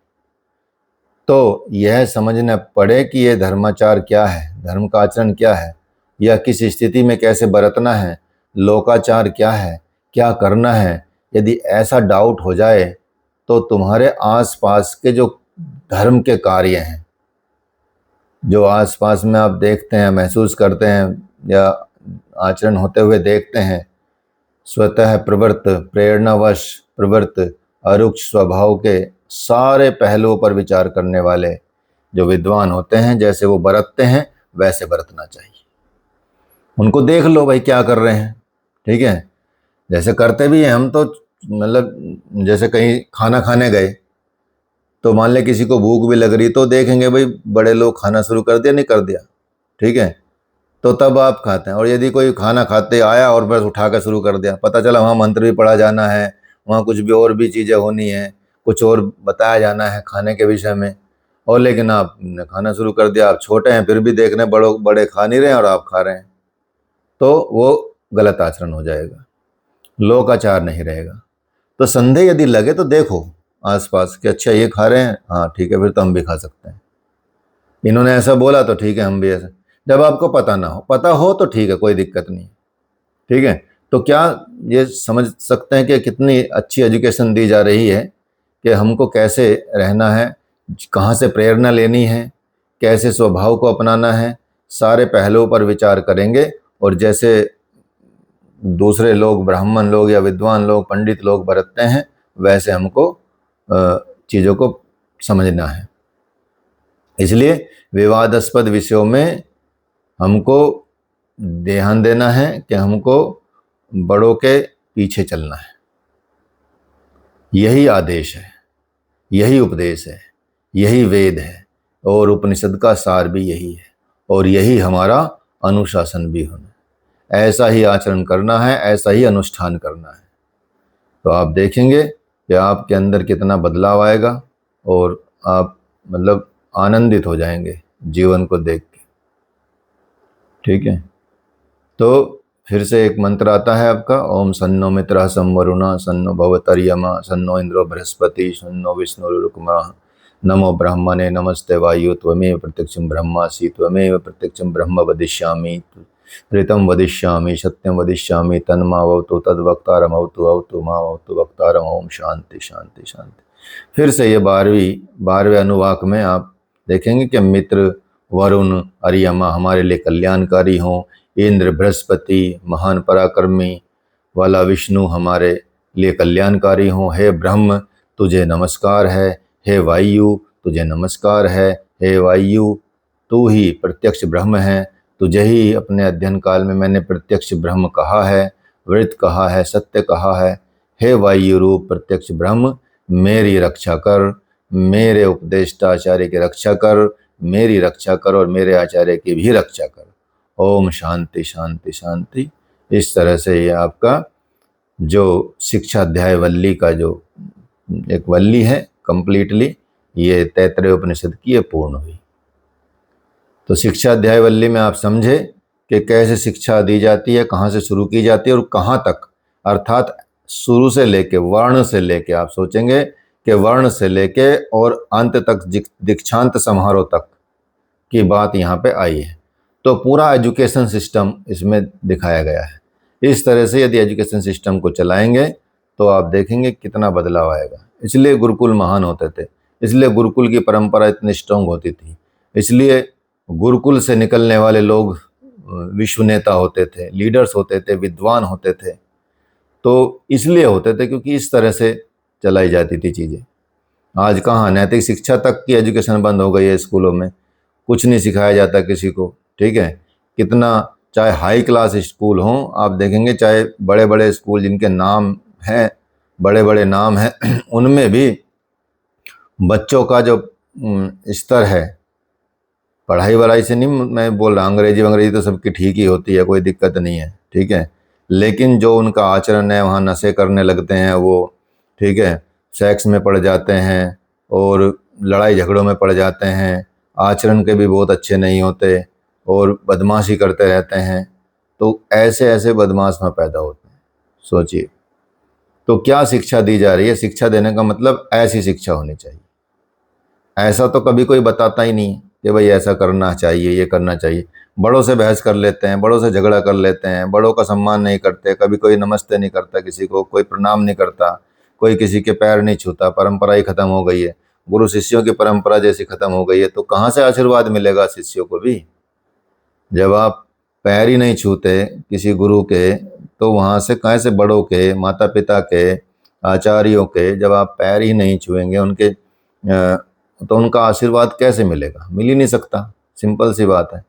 तो यह समझना पड़े कि यह धर्माचार क्या है, धर्म का आचरण क्या है। या किस स्थिति में कैसे बरतना है, लोकाचार क्या है, क्या करना है, यदि ऐसा डाउट हो जाए तो तुम्हारे आसपास के जो धर्म के कार्य हैं, जो आसपास में आप देखते हैं, महसूस करते हैं या आचरण होते हुए देखते हैं, स्वतः प्रवृत्त, प्रेरणावश प्रवृत्त, अरुक्ष स्वभाव के सारे पहलुओं पर विचार करने वाले जो विद्वान होते हैं, जैसे वो बरतते हैं वैसे बरतना चाहिए। उनको देख लो भाई क्या कर रहे हैं, ठीक है। जैसे करते भी हैं हम तो, मतलब जैसे कहीं खाना खाने गए तो मान ले किसी को भूख भी लग रही तो देखेंगे भाई बड़े लोग खाना शुरू कर दिया, नहीं कर दिया, ठीक है, तो तब आप खाते हैं। और यदि कोई खाना खाते आया और बस उठा कर शुरू कर दिया, पता चला वहाँ मंत्र भी पढ़ा जाना है, वहाँ कुछ भी और भी चीज़ें होनी है, कुछ और बताया जाना है खाने के विषय में, और लेकिन आपने खाना शुरू कर दिया। आप छोटे हैं फिर भी देख रहे हैं बड़े खा नहीं रहे हैं और आप खा रहे हैं, तो वो गलत आचरण हो जाएगा, लोकाचार नहीं रहेगा। तो संदेह यदि लगे तो देखो आसपास कि अच्छा ये खा रहे हैं, हाँ ठीक है, फिर तो हम भी खा सकते हैं। इन्होंने ऐसा बोला तो ठीक है, हम भी ऐसा। जब आपको पता ना हो, पता हो तो ठीक है, कोई दिक्कत नहीं, ठीक है। तो क्या ये समझ सकते हैं कि कितनी अच्छी एजुकेशन दी जा रही है कि हमको कैसे रहना है, कहाँ से प्रेरणा लेनी है, कैसे स्वभाव को अपनाना है, सारे पहलुओं पर विचार करेंगे। और जैसे दूसरे लोग, ब्राह्मण लोग या विद्वान लोग, पंडित लोग बरतते हैं, वैसे हमको चीज़ों को समझना है। इसलिए विवादास्पद विषयों में हमको ध्यान देना है कि हमको बड़ों के पीछे चलना है। यही आदेश है, यही उपदेश है, यही वेद है, और उपनिषद का सार भी यही है, और यही हमारा अनुशासन भी होना है। ऐसा ही आचरण करना है, ऐसा ही अनुष्ठान करना है, तो आप देखेंगे कि आपके अंदर कितना बदलाव आएगा और आप मतलब आनंदित हो जाएंगे जीवन को देख के, ठीक है। तो फिर से एक मंत्र आता है आपका, ओम सन्नो मित्रः सं वरुणः सन्नो भवतर्यमा सन्नो इंद्रो बृहस्पति सन्नो विष्णुरुक्मः नमो ब्रह्मणे नमस्ते वायु त्वमेव प्रत्यक्षं ब्रह्मासि त्वमेव प्रत्यक्षं ब्रह्म वदिष्यामि ऋतं वदिष्यामि सत्यं वदिष्यामि तन्मावतु तद्वक्तारमवतु अवतु मावतु वक्तारम। ओम शांति शांति शांति। फिर से ये 12वें अनुवाक में आप देखेंगे कि मित्र, वरुण, अर्यमा हमारे लिए कल्याणकारी हों, इंद्र, बृहस्पति महान पराक्रमी वाला विष्णु हमारे लिए कल्याणकारी हों, हे ब्रह्म तुझे नमस्कार है, हे वायु तुझे नमस्कार है, हे वायु तू ही प्रत्यक्ष ब्रह्म है, तुझे ही अपने अध्ययन काल में मैंने प्रत्यक्ष ब्रह्म कहा है, वृत्त कहा है, सत्य कहा है। हे वायु रूप प्रत्यक्ष ब्रह्म मेरी रक्षा कर, मेरे उपदेष्टा आचार्य की रक्षा कर, मेरी रक्षा कर और मेरे आचार्य की भी रक्षा कर। ओम शांति शांति शांति। इस तरह से ये आपका जो शिक्षा अध्याय वल्ली का जो एक वल्ली है कंप्लीटली, ये तैत्तरीय उपनिषद की ये पूर्ण हुई। तो शिक्षा अध्याय वल्ली में आप समझे कि कैसे शिक्षा दी जाती है, कहाँ से शुरू की जाती है और कहाँ तक, अर्थात शुरू से लेके वर्ण से लेके, आप सोचेंगे कि वर्ण से लेके और अंत तक दीक्षांत समारोह तक की बात यहाँ पे आई है। तो पूरा एजुकेशन सिस्टम इसमें दिखाया गया है। इस तरह से यदि एजुकेशन सिस्टम को चलाएंगे तो आप देखेंगे कितना बदलाव आएगा। इसलिए गुरुकुल महान होते थे, इसलिए गुरुकुल की परंपरा इतनी स्ट्रॉन्ग होती थी, इसलिए गुरुकुल से निकलने वाले लोग विश्व नेता होते थे, लीडर्स होते थे, विद्वान होते थे। तो इसलिए होते थे क्योंकि इस तरह से चलाई जाती थी चीज़ें। आज कहाँ, नैतिक शिक्षा तक की एजुकेशन बंद हो गई है स्कूलों में, कुछ नहीं सिखाया जाता किसी को, ठीक है। कितना चाहे हाई क्लास स्कूल हों, आप देखेंगे चाहे बड़े बड़े स्कूल जिनके नाम हैं, बड़े बड़े नाम हैं, उनमें भी बच्चों का जो स्तर है, पढ़ाई वढ़ाई से नहीं मैं बोल रहा, अंग्रेजी तो सबकी ठीक ही होती है, कोई दिक्कत नहीं है, ठीक है। लेकिन जो उनका आचरण है, वहाँ नशे करने लगते हैं वो, ठीक है, सेक्स में पड़ जाते हैं और लड़ाई झगड़ों में पड़ जाते हैं, आचरण के भी बहुत अच्छे नहीं होते और बदमाशी करते रहते हैं। तो ऐसे ऐसे बदमाश में पैदा होते हैं, सोचिए। तो क्या शिक्षा दी जा रही है? शिक्षा देने का मतलब ऐसी शिक्षा होनी चाहिए। ऐसा तो कभी कोई बताता ही नहीं कि भाई ऐसा करना चाहिए, ये करना चाहिए। बड़ों से बहस कर लेते हैं, बड़ों से झगड़ा कर लेते हैं, बड़ों का सम्मान नहीं करते, कभी कोई नमस्ते नहीं करता किसी को, कोई प्रणाम नहीं करता, कोई किसी के पैर नहीं छूता, परंपरा ही खत्म हो गई है, गुरु शिष्यों की परंपरा जैसी खत्म हो गई है। तो कहाँ से आशीर्वाद मिलेगा शिष्यों को भी? जब आप पैर ही नहीं छूते किसी गुरु के, तो वहाँ से कैसे बड़ों के, माता पिता के, आचार्यों के जब आप पैर ही नहीं छुएंगे उनके, तो उनका आशीर्वाद कैसे मिलेगा? मिल ही नहीं सकता। सिंपल सी बात है।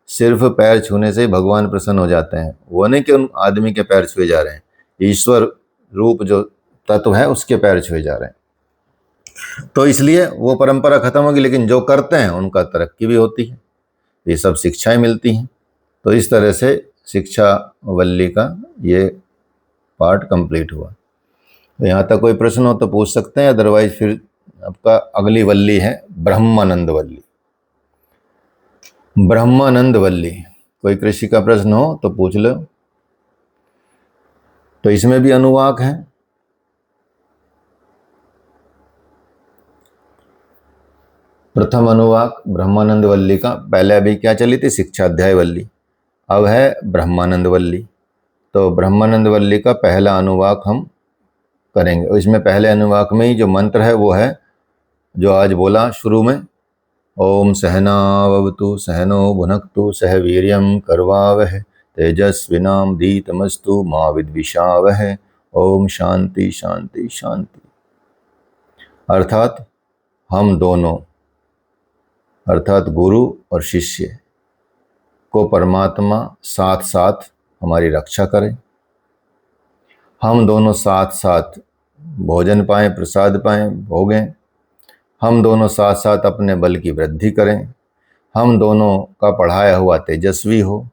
सिर्फ पैर छूने से ही भगवान प्रसन्न हो जाते हैं। वो नहीं कि उन आदमी के पैर छुए जा रहे हैं, ईश्वर रूप जो तत्व है उसके पैर छुए जा रहे हैं। तो इसलिए वो परंपरा खत्म होगी, लेकिन जो करते हैं उनका तरक्की भी होती है। ये सब शिक्षाएं मिलती हैं। तो इस तरह से शिक्षा वल्ली का ये पार्ट कंप्लीट हुआ। तो यहाँ तक कोई प्रश्न हो तो पूछ सकते हैं, अदरवाइज फिर आपका अगली वल्ली है ब्रह्मानंद वल्ली। ब्रह्मानंद वल्ली, कोई कृषि का प्रश्न हो तो पूछ लो। तो इसमें भी अनुवाक है। प्रथम अनुवाक ब्रह्मानंद वल्ली का, पहले अभी क्या चली थी? शिक्षाध्याय वल्ली, अब है ब्रह्मानंद वल्ली। तो ब्रह्मानंद वल्ली का पहला अनुवाक हम करेंगे। इसमें पहले अनुवाक में ही जो मंत्र है वो है जो आज बोला शुरू में, ओम सहनावतु सहनो भुनक्तु सह वीर्यं करवावहै तेजस्विनाम धीतमस्तु मा विद्विषावहै ओम शांति शांति शांति। अर्थात हम दोनों, अर्थात गुरु और शिष्य को परमात्मा साथ साथ हमारी रक्षा करें, हम दोनों साथ साथ भोजन पाएं, प्रसाद पाएं, भोगें, हम दोनों साथ साथ अपने बल की वृद्धि करें, हम दोनों का पढ़ाया हुआ तेजस्वी हो,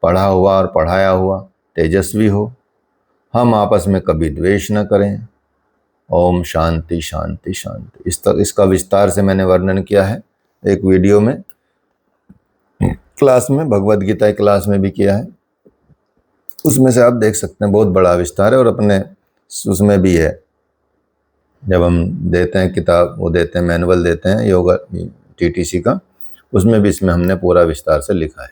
पढ़ा हुआ और पढ़ाया हुआ तेजस्वी हो, हम आपस में कभी द्वेष न करें। ओम शांति शांति शांति। इसका विस्तार से मैंने वर्णन किया है एक वीडियो में, क्लास में, भगवद गीता क्लास में भी किया है, उसमें से आप देख सकते हैं। बहुत बड़ा विस्तार है और अपने उसमें भी है, जब हम देते हैं किताब, वो देते हैं मैनुअल देते हैं योगा टीटीसी का, उसमें भी इसमें हमने पूरा विस्तार से लिखा है।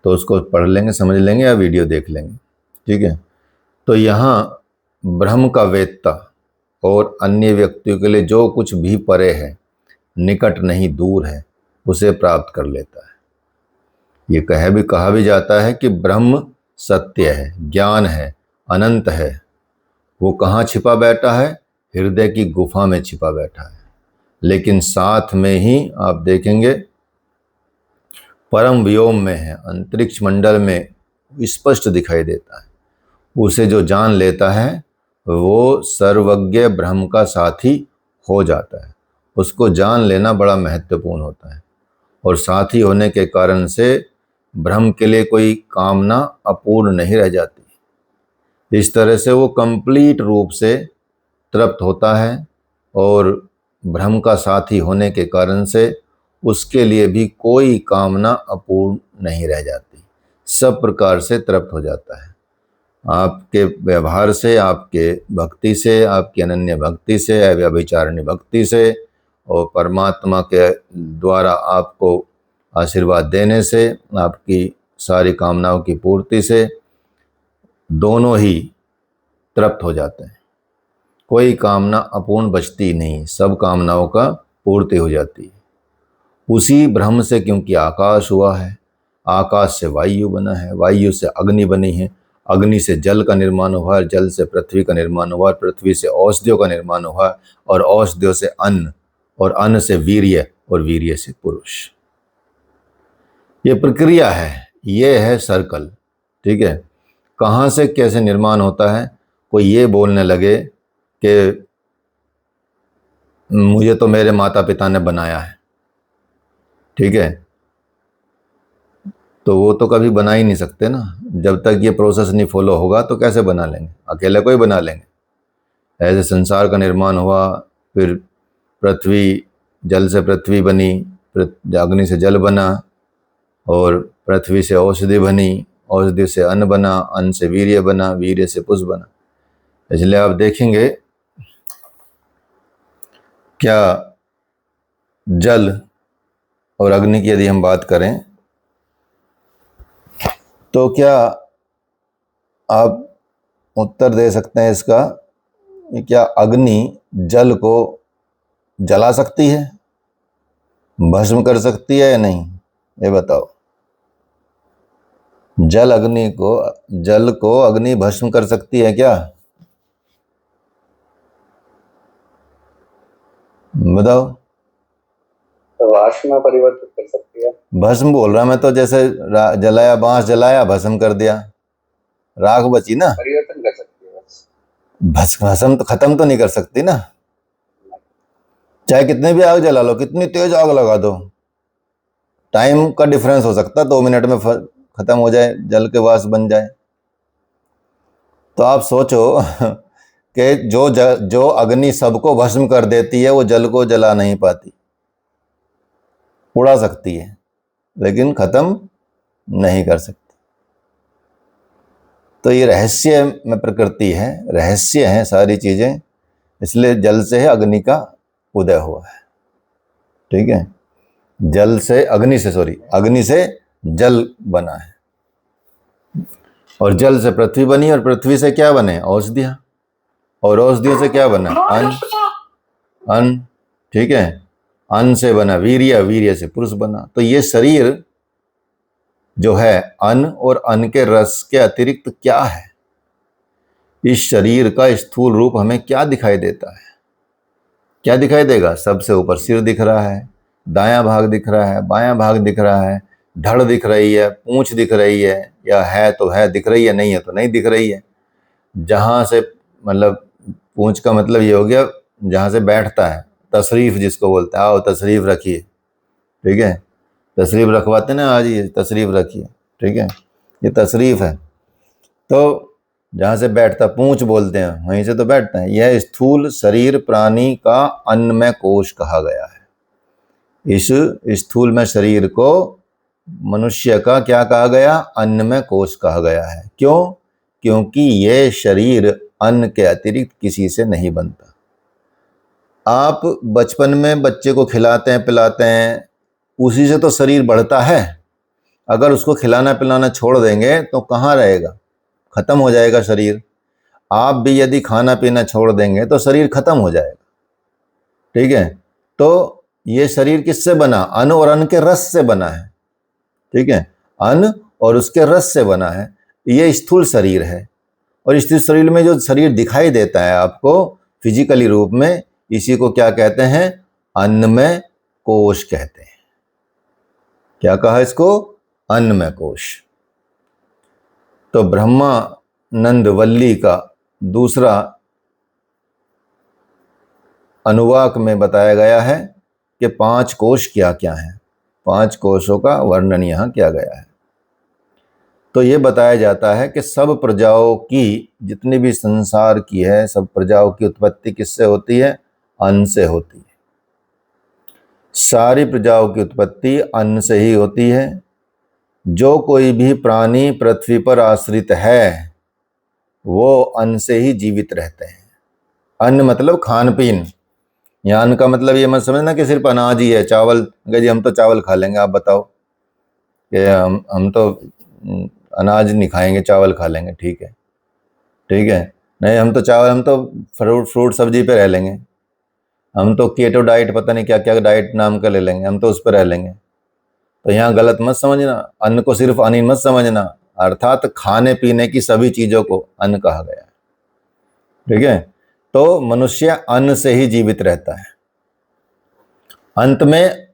तो उसको पढ़ लेंगे, समझ लेंगे या वीडियो देख लेंगे, ठीक है। तो यहाँ ब्रह्म का वेत्ता और अन्य व्यक्तियों के लिए जो कुछ भी परे है, निकट नहीं दूर है, उसे प्राप्त कर लेता है। ये कहा भी जाता है कि ब्रह्म सत्य है, ज्ञान है, अनंत है। वो कहाँ छिपा बैठा है? हृदय की गुफा में छिपा बैठा है। लेकिन साथ में ही आप देखेंगे परम व्योम में है, अंतरिक्ष मंडल में स्पष्ट दिखाई देता है। उसे जो जान लेता है वो सर्वज्ञ ब्रह्म का साथी हो जाता है। उसको जान लेना बड़ा महत्वपूर्ण होता है, और साथी होने के कारण से ब्रह्म के लिए कोई कामना अपूर्ण नहीं रह जाती। इस तरह से वो कंप्लीट रूप से तृप्त होता है, और ब्रह्म का साथी होने के कारण से उसके लिए भी कोई कामना अपूर्ण नहीं रह जाती, सब प्रकार से तृप्त हो जाता है। आपके व्यवहार से, आपके भक्ति से, आपकी अनन्य भक्ति से, अव्यभिचारिणी भक्ति से, और परमात्मा के द्वारा आपको आशीर्वाद देने से, आपकी सारी कामनाओं की पूर्ति से, दोनों ही तृप्त हो जाते हैं। कोई कामना अपूर्ण बचती नहीं, सब कामनाओं का पूर्ति हो जाती है। उसी ब्रह्म से, क्योंकि आकाश हुआ है, आकाश से वायु बना है, वायु से अग्नि बनी है, अग्नि से जल का निर्माण हुआ है, जल से पृथ्वी का निर्माण हुआ है, पृथ्वी से औषधियों का निर्माण हुआ है, और औषधियों से अन्न, और अन्न से वीर्य, और वीर्य से पुरुष। ये प्रक्रिया है, ये है सर्कल, ठीक है। कहाँ से कैसे निर्माण होता है? कोई ये बोलने लगे कि मुझे तो मेरे माता पिता ने बनाया है, ठीक है, तो वो तो कभी बना ही नहीं सकते ना। जब तक ये प्रोसेस नहीं फॉलो होगा तो कैसे बना लेंगे? अकेले को ही बना लेंगे। ऐसे संसार का निर्माण हुआ, फिर पृथ्वी, जल से पृथ्वी बनी, अग्नि से जल बना, और पृथ्वी से औषधि बनी, औषधि से अन्न बना, अन्न से वीर्य बना, वीर्य से पुष्प बना। इसलिए आप देखेंगे क्या जल और अग्नि की यदि हम बात करें तो क्या आप उत्तर दे सकते हैं इसका कि क्या अग्नि जल को जला सकती है, भस्म कर सकती है या नहीं? ये बताओ। जल को अग्नि भस्म कर सकती है क्या? बताओ। राश में परिवर्तित कर सकती है। भस्म बोल रहा मैं तो, जैसे जलाया, बांस जलाया, भस्म कर दिया, राख बची ना। परिवर्तन कर सकती है बस। भस्म तो खत्म तो नहीं कर सकती ना। चाहे कितने भी आग जला लो, कितनी तेज आग लगा दो, टाइम का डिफरेंस हो सकता है, 2 मिनट में खत्म हो जाए, जल के वाष्प बन जाए। तो आप सोचो कि जो अग्नि सबको भस्म कर देती है, वो जल को जला नहीं पाती। उड़ा सकती है लेकिन खत्म नहीं कर सकती। तो ये रहस्य में प्रकृति है, रहस्य है सारी चीजें, इसलिए जल से है अग्नि का उदय हुआ है। ठीक है, अग्नि से जल बना है, और जल से पृथ्वी बनी, और पृथ्वी से क्या बने? औषधियां, और औषधियों से क्या बना? अन्न। ठीक है, अन्न से बना वीर्य, वीर्य से पुरुष बना। तो ये शरीर जो है, अन्न और अन्न के रस के अतिरिक्त क्या है? इस शरीर का स्थूल रूप हमें क्या दिखाई देता है? क्या दिखाई देगा? सबसे ऊपर सिर दिख रहा है, दायां भाग दिख रहा है, बायां भाग दिख रहा है, धड़ दिख रही है, पूंछ दिख रही है, या है तो है दिख रही है, नहीं है तो नहीं दिख रही है। जहां से, मतलब पूंछ का मतलब ये हो गया जहां से बैठता है, तशरीफ जिसको बोलते हैं, आओ तशरीफ रखिए। ठीक है, तशरीफ रखवाते ना, आज ये तशरीफ रखिए। ठीक है, ये तशरीफ है। तो जहां से बैठता, पूंछ बोलते हैं, वहीं से तो बैठता है। यह स्थूल शरीर प्राणी का अन्नमय कोश कहा गया है। इस स्थूल में शरीर को मनुष्य का क्या कहा गया? अन्नमय कोश कहा गया है। क्यों? क्योंकि यह शरीर अन्न के अतिरिक्त किसी से नहीं बनता। आप बचपन में बच्चे को खिलाते हैं, पिलाते हैं, उसी से तो शरीर बढ़ता है। अगर उसको खिलाना पिलाना छोड़ देंगे तो कहाँ रहेगा? खत्म हो जाएगा शरीर। आप भी यदि खाना पीना छोड़ देंगे तो शरीर खत्म हो जाएगा। ठीक है, तो ये शरीर किससे बना? अन्न और अन्न के रस से बना है। ठीक है, अन्न और उसके रस से बना है। ये स्थूल शरीर है, और इस शरीर में जो शरीर दिखाई देता है आपको फिजिकली रूप में, इसी को क्या कहते हैं? अन्नमय कोश कहते हैं। क्या कहा इसको? अन्नमय कोश। तो ब्रह्मानंद वल्ली का दूसरा अनुवाक में बताया गया है कि 5 कोश क्या क्या हैं। 5 कोशों का वर्णन यहाँ किया गया है। तो ये बताया जाता है कि सब प्रजाओं की, जितनी भी संसार की है, सब प्रजाओं की उत्पत्ति किससे होती है? अन्न से होती है। सारी प्रजाओं की उत्पत्ति अन्न से ही होती है। जो कोई भी प्राणी पृथ्वी पर आश्रित है, वो अन्न से ही जीवित रहते हैं। अन्न मतलब खान पीन। यहाँ अन्न का मतलब ये मत समझना कि सिर्फ अनाज ही है, चावल, जी हम तो चावल खा लेंगे, आप बताओ कि हम तो अनाज नहीं खाएंगे, चावल खा लेंगे। ठीक है, ठीक है, नहीं हम तो चावल, हम तो फ्रूट सब्जी पे रह लेंगे, हम तो केटो डाइट, पता नहीं क्या क्या डाइट नाम का ले लेंगे, हम तो उस पर रह लेंगे। तो यहाँ गलत मत समझना, अन्न को सिर्फ अन्न मत समझना, अर्थात खाने पीने की सभी चीजों को अन्न कहा गया है। ठीक है, तो मनुष्य अन्न से ही जीवित रहता है। अंत में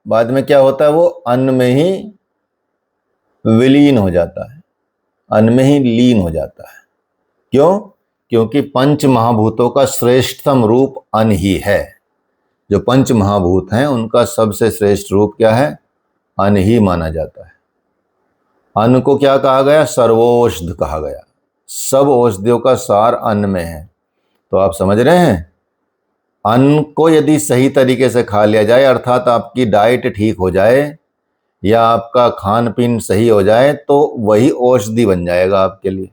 बाद में क्या होता है? वो अन्न में ही विलीन हो जाता है, अन्न में ही लीन हो जाता है। क्यों? क्योंकि पंच महाभूतों का श्रेष्ठतम रूप अन्न ही है। जो पंच महाभूत हैं उनका सबसे श्रेष्ठ रूप क्या है? अन्न ही माना जाता है। अन्न को क्या कहा गया? सर्वौषध कहा गया। सब औषधियों का सार अन्न में है। तो आप समझ रहे हैं, अन्न को यदि सही तरीके से खा लिया जाए, अर्थात आपकी डाइट ठीक हो जाए या आपका खान पीन सही हो जाए, तो वही औषधि बन जाएगा आपके लिए।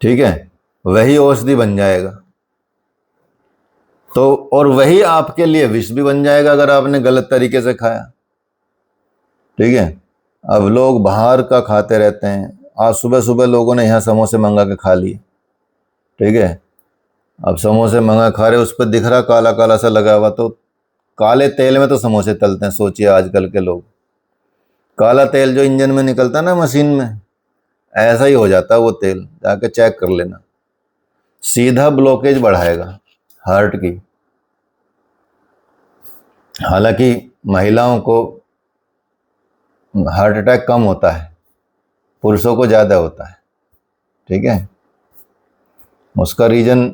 ठीक है, वही औषधि बन जाएगा। तो और वही आपके लिए विष भी बन जाएगा अगर आपने गलत तरीके से खाया। ठीक है, अब लोग बाहर का खाते रहते हैं। आज सुबह सुबह लोगों ने यहाँ समोसे मंगा के खा लिए, ठीक है। अब समोसे मंगा खा रहे, उस पर दिख रहा काला काला सा लगा हुआ, तो काले तेल में तो समोसे तलते हैं। सोचिए आजकल के लोग, काला तेल जो इंजन में निकलता है ना मशीन में, ऐसा ही हो जाता है वो तेल, जाके चेक कर लेना। सीधा ब्लॉकेज बढ़ाएगा हार्ट की। हालांकि महिलाओं को हार्ट अटैक कम होता है, पुरुषों को ज़्यादा होता है, ठीक है। उसका रीज़न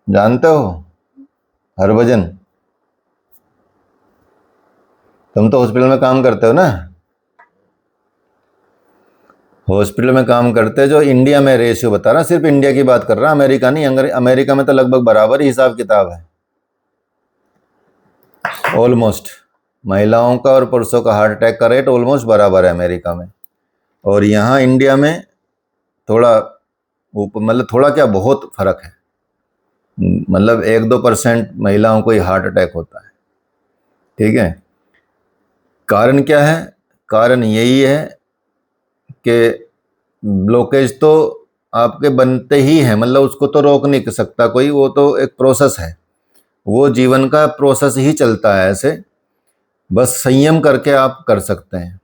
जानते हो? हरभजन, तुम तो हॉस्पिटल में काम करते हो ना, हॉस्पिटल में काम करते हो। जो इंडिया में रेशियो बता रहा, सिर्फ इंडिया की बात कर रहा, अमेरिका नहीं। अमेरिका में तो लगभग बराबर ही हिसाब किताब है, ऑलमोस्ट। महिलाओं का और पुरुषों का हार्ट अटैक का रेट ऑलमोस्ट बराबर है अमेरिका में। और यहाँ इंडिया में थोड़ा ऊपर, मतलब थोड़ा क्या, बहुत फर्क है। मतलब 1-2% महिलाओं को ही हार्ट अटैक होता है, ठीक है। कारण क्या है? कारण यही है कि ब्लॉकेज तो आपके बनते ही हैं, मतलब उसको तो रोक नहीं सकता कोई, वो तो एक प्रोसेस है, वो जीवन का प्रोसेस ही चलता है ऐसे। बस संयम करके आप कर सकते हैं।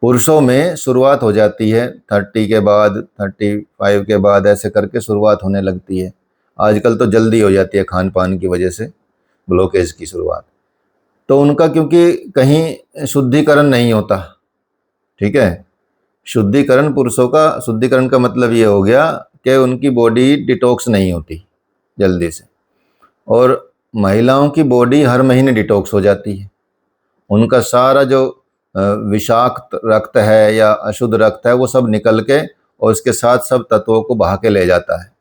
पुरुषों में शुरुआत हो जाती है 30 के बाद, 35 के बाद, ऐसे करके शुरुआत होने लगती है। आजकल तो जल्दी हो जाती है खान पान की वजह से ब्लॉकेज की शुरुआत। तो उनका क्योंकि कहीं शुद्धिकरण नहीं होता, ठीक है। शुद्धिकरण, पुरुषों का शुद्धिकरण का मतलब ये हो गया कि उनकी बॉडी डिटॉक्स नहीं होती जल्दी से, और महिलाओं की बॉडी हर महीने डिटॉक्स हो जाती है। उनका सारा जो विषाक्त रक्त है या अशुद्ध रक्त है, वो सब निकल के और उसके साथ सब तत्वों को बहा के ले जाता है।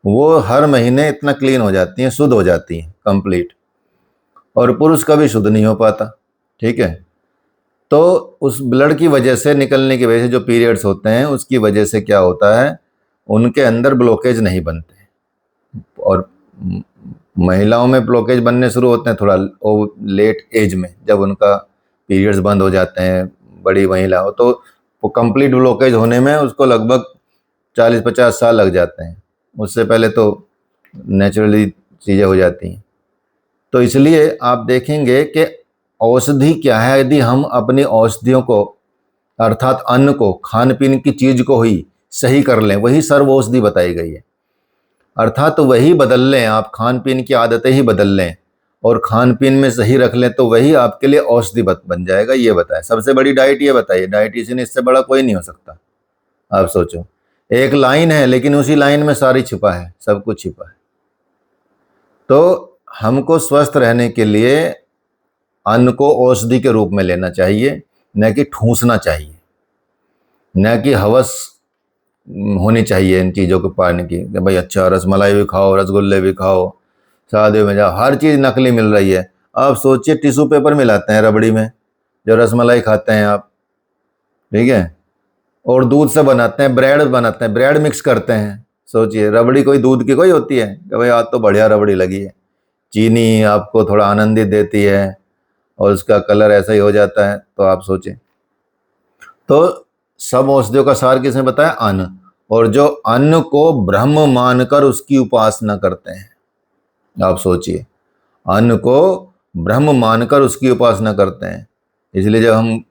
वो हर महीने इतना क्लीन हो जाती हैं, शुद्ध हो जाती हैं कंप्लीट। और पुरुष कभी शुद्ध नहीं हो पाता, ठीक है। तो उस ब्लड की वजह से, निकलने की वजह से, जो पीरियड्स होते हैं उसकी वजह से क्या होता है, उनके अंदर ब्लॉकेज नहीं बनते। और महिलाओं में ब्लॉकेज बनने शुरू होते हैं थोड़ा लेट एज में, जब उनका पीरियड्स बंद हो जाते हैं। बड़ी महिला हो तो वो कंप्लीट ब्लॉकेज होने में उसको लगभग 40-50 साल लग जाते हैं। उससे पहले तो नेचुरली चीज़ें हो जाती हैं। तो इसलिए आप देखेंगे कि औषधि क्या है, यदि हम अपनी औषधियों को, अर्थात अन्न को, खान पीन की चीज़ को ही सही कर लें, वही सर्व औषधि बताई गई है। अर्थात तो वही बदल लें, आप खान पीन की आदतें ही बदल लें और खान पीन में सही रख लें, तो वही आपके लिए औषधि बन जाएगा। ये बताए, सबसे बड़ी डाइट ये बताइए, डाइटिशियन इससे बड़ा कोई नहीं हो सकता। आप सोचो, एक लाइन है लेकिन उसी लाइन में सारी छिपा है, सब कुछ छिपा है। तो हमको स्वस्थ रहने के लिए अन्न को औषधि के रूप में लेना चाहिए, न कि ठूंसना चाहिए, न कि हवस होनी चाहिए इन चीज़ों को पाने की, कि भाई अच्छा रसमलाई भी खाओ, रसगुल्ले भी खाओ, शादी में जाओ, हर चीज़ नकली मिल रही है। आप सोचिए, टिश्यू पेपर मिलाते हैं रबड़ी में जो रसमलाई खाते हैं आप, ठीक है। और दूध से बनाते हैं, ब्रेड बनाते हैं, ब्रेड मिक्स करते हैं। सोचिए, रबड़ी कोई दूध की कोई होती है कि भाई आज तो बढ़िया रबड़ी लगी है। चीनी आपको थोड़ा आनंदित देती है और उसका कलर ऐसा ही हो जाता है। तो आप सोचें, तो सब औषधियों का सार किसने बताया? अन्न। और जो अन्न को ब्रह्म मानकर उसकी उपासना करते हैं, आप सोचिए, अन्न को ब्रह्म मानकर उसकी उपासना करते हैं। इसलिए जब हम